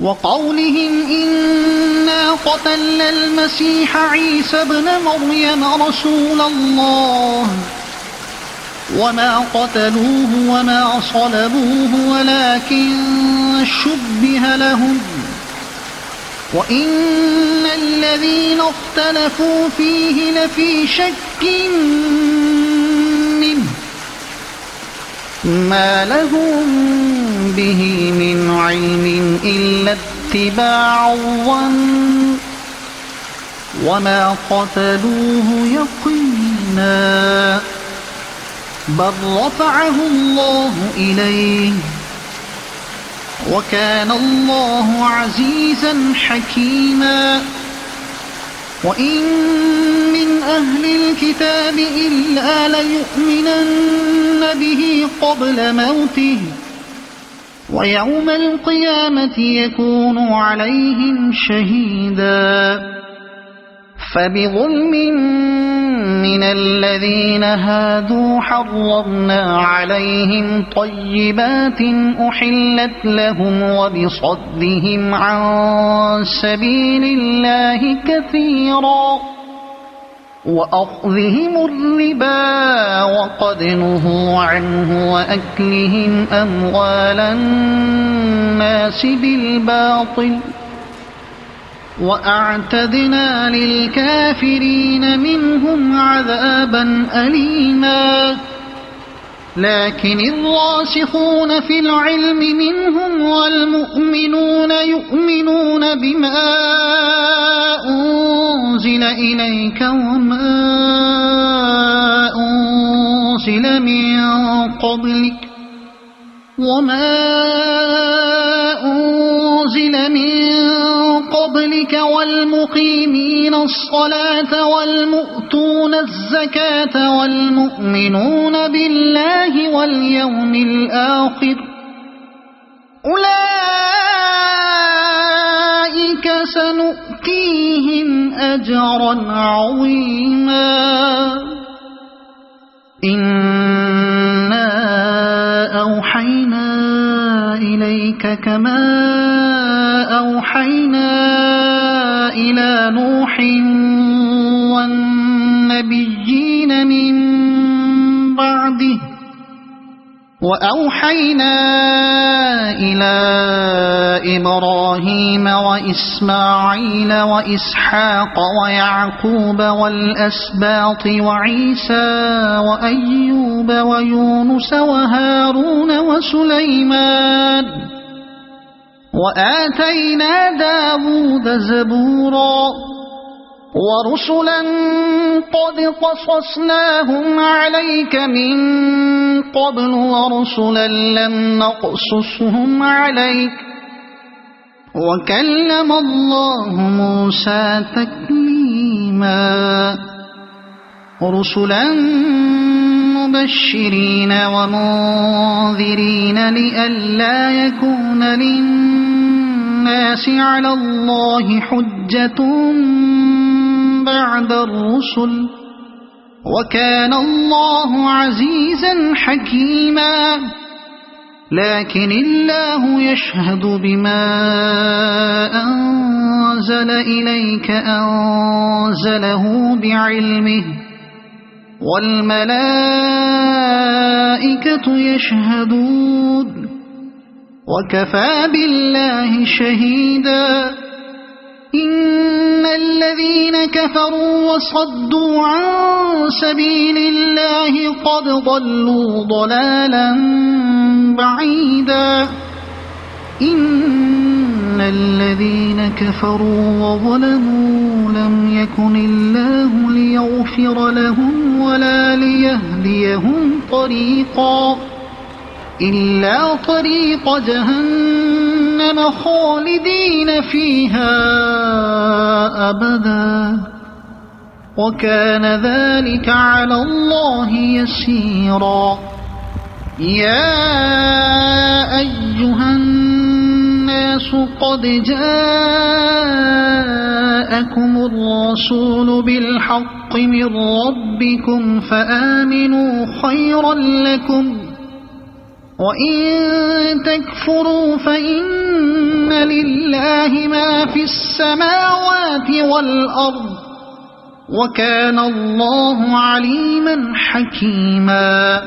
وقولهم إنا قتلنا المسيح عيسى ابن مريم رسول الله وما قتلوه وما صلبوه ولكن شبه لهم وإن الذين اختلفوا فيه لفي شك منه ما لهم به من علم إلا اتباع الظن وما قتلوه يقينا بل رفعه الله إليه وكان الله عزيزا حكيما وإن من أهل الكتاب إلا ليؤمنن به قبل موته ويوم القيامة يكون عليهم شهيدا فبظلم من الذين هادوا حرمنا عليهم طيبات أحلت لهم وبصدهم عن سبيل الله كثيرا وأخذهم الربا وقد نهوا عنه وأكلهم أموال الناس بالباطل وأعتدنا للكافرين منهم عذابا أليما لكن الراسخون في العلم منهم والمؤمنون يؤمنون بما أنزل إليك وما أنزل من قبلك والمقيمين الصلاة والمؤتون الزكاة والمؤمنون بالله واليوم الآخر أولئك سنؤتيهم أجرا عظيما إنا أوحينا إليك كما أوحينا إلى نوح والنبيين من بعده وأوحينا إلى إبراهيم وإسماعيل وإسحاق ويعقوب والأسباط وعيسى وأيوب ويونس وهارون وسليمان وآتينا داود زبورا ورسلا قد قصصناهم عليك من قبل ورسلا لم نقصصهم عليك وكلم الله موسى تكليما رسلا مبشرين ومنذرين لئلا يكون للناس على الله حجة بعد الرسل وكان الله عزيزا حكيما لكن الله يشهد بما أنزل إليك أنزله بعلمه والملائكة يشهدون وكفى بالله شهيدا إن الذين كفروا وصدوا عن سبيل الله قد ضلوا ضلالا بعيدا إن الذين كفروا وظلموا لم يكن الله ليغفر لهم ولا ليهديهم طريقا إلا طريق جهنم خالدين فيها أبدا وكان ذلك على الله يسيرا يا أيها الناس قد جاءكم الرسول بالحق من ربكم فآمنوا خيرا لكم وإن تكفروا فإن لله ما في السماوات والأرض وكان الله عليما حكيما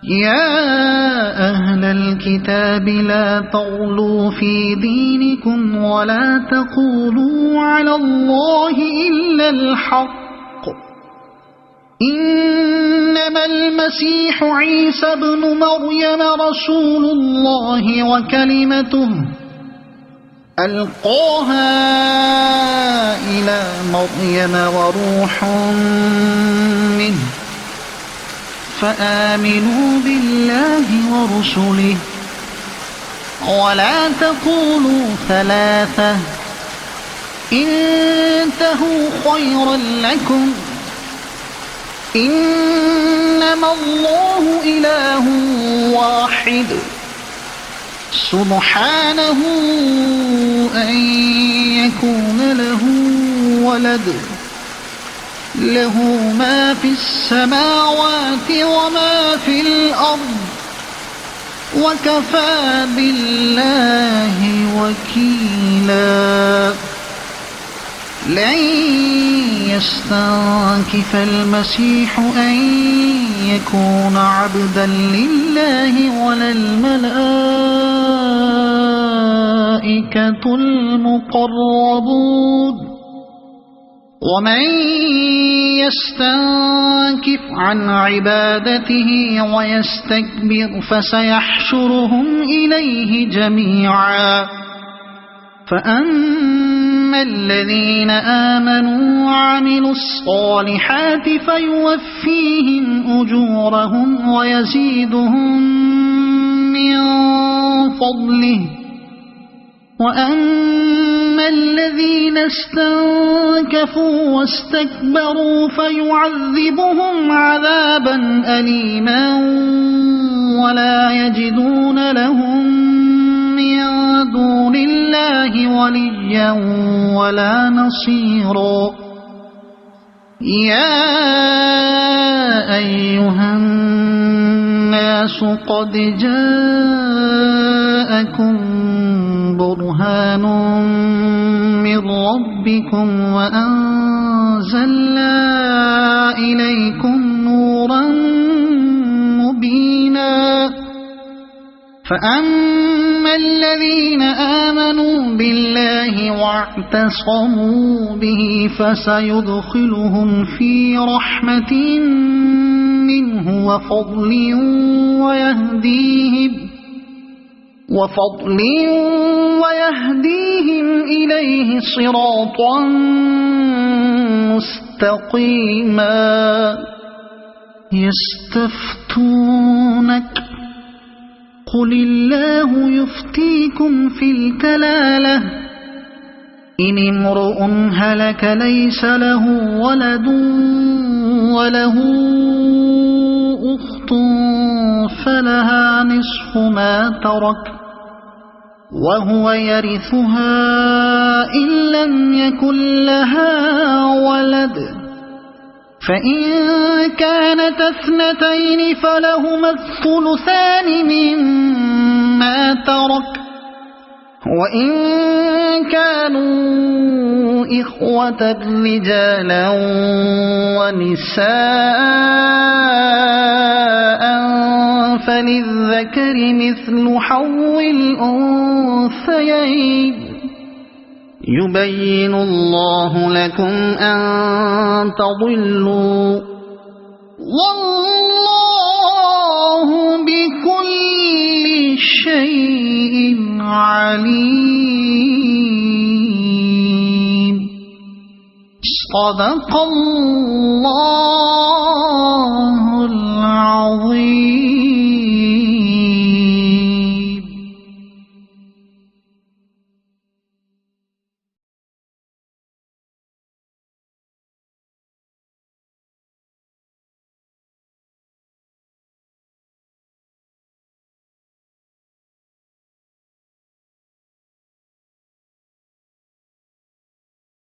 يا أهل الكتاب لا تغلوا في دينكم ولا تقولوا على الله إلا الحق إنما المسيح عيسى ابن مريم رسول الله وكلمته ألقاها إلى مريم وروح منه فآمنوا بالله ورسله ولا تقولوا ثلاثة انتهوا خيرا لكم إنما الله إله واحد سبحانه أن يكون له ولد له ما في السماوات وما في الأرض وكفى بالله وكيلا لن يستنكف المسيح أن يكون عبدا لله ولا الملائكة الملائكة المقربون ومن يستنكف عن عبادته ويستكبر فسيحشرهم إليه جميعا فأما الذين آمنوا وعملوا الصالحات فيوفيهم أجورهم ويزيدهم من فضله وأما الذين استنكفوا واستكبروا فيعذبهم عذابا أليما ولا يجدون لهم من دون الله وليا ولا نصيرا يا أيها الناس قد جاءكم برهان من ربكم وأنزلنا إليكم نورا مبينا فأما الذين آمنوا بالله واعتصموا به فسيدخلهم في رحمة منه وفضل ويهديهم إليه صراطا مستقيما يستفتونك قل الله يفتيكم في الكلالة إن امرؤ هلك ليس له ولد وله أخت فلها نصف ما ترك وهو يرثها إن لم يكن لها ولد فإن كانت اثنتين فلهما الثلثان مما ترك وإن كانوا إخوة رجالا ونساء فللذكر مثل حظ الأنثيين يبين الله لكم أن تضلوا والله بكل شيء عليم صدق الله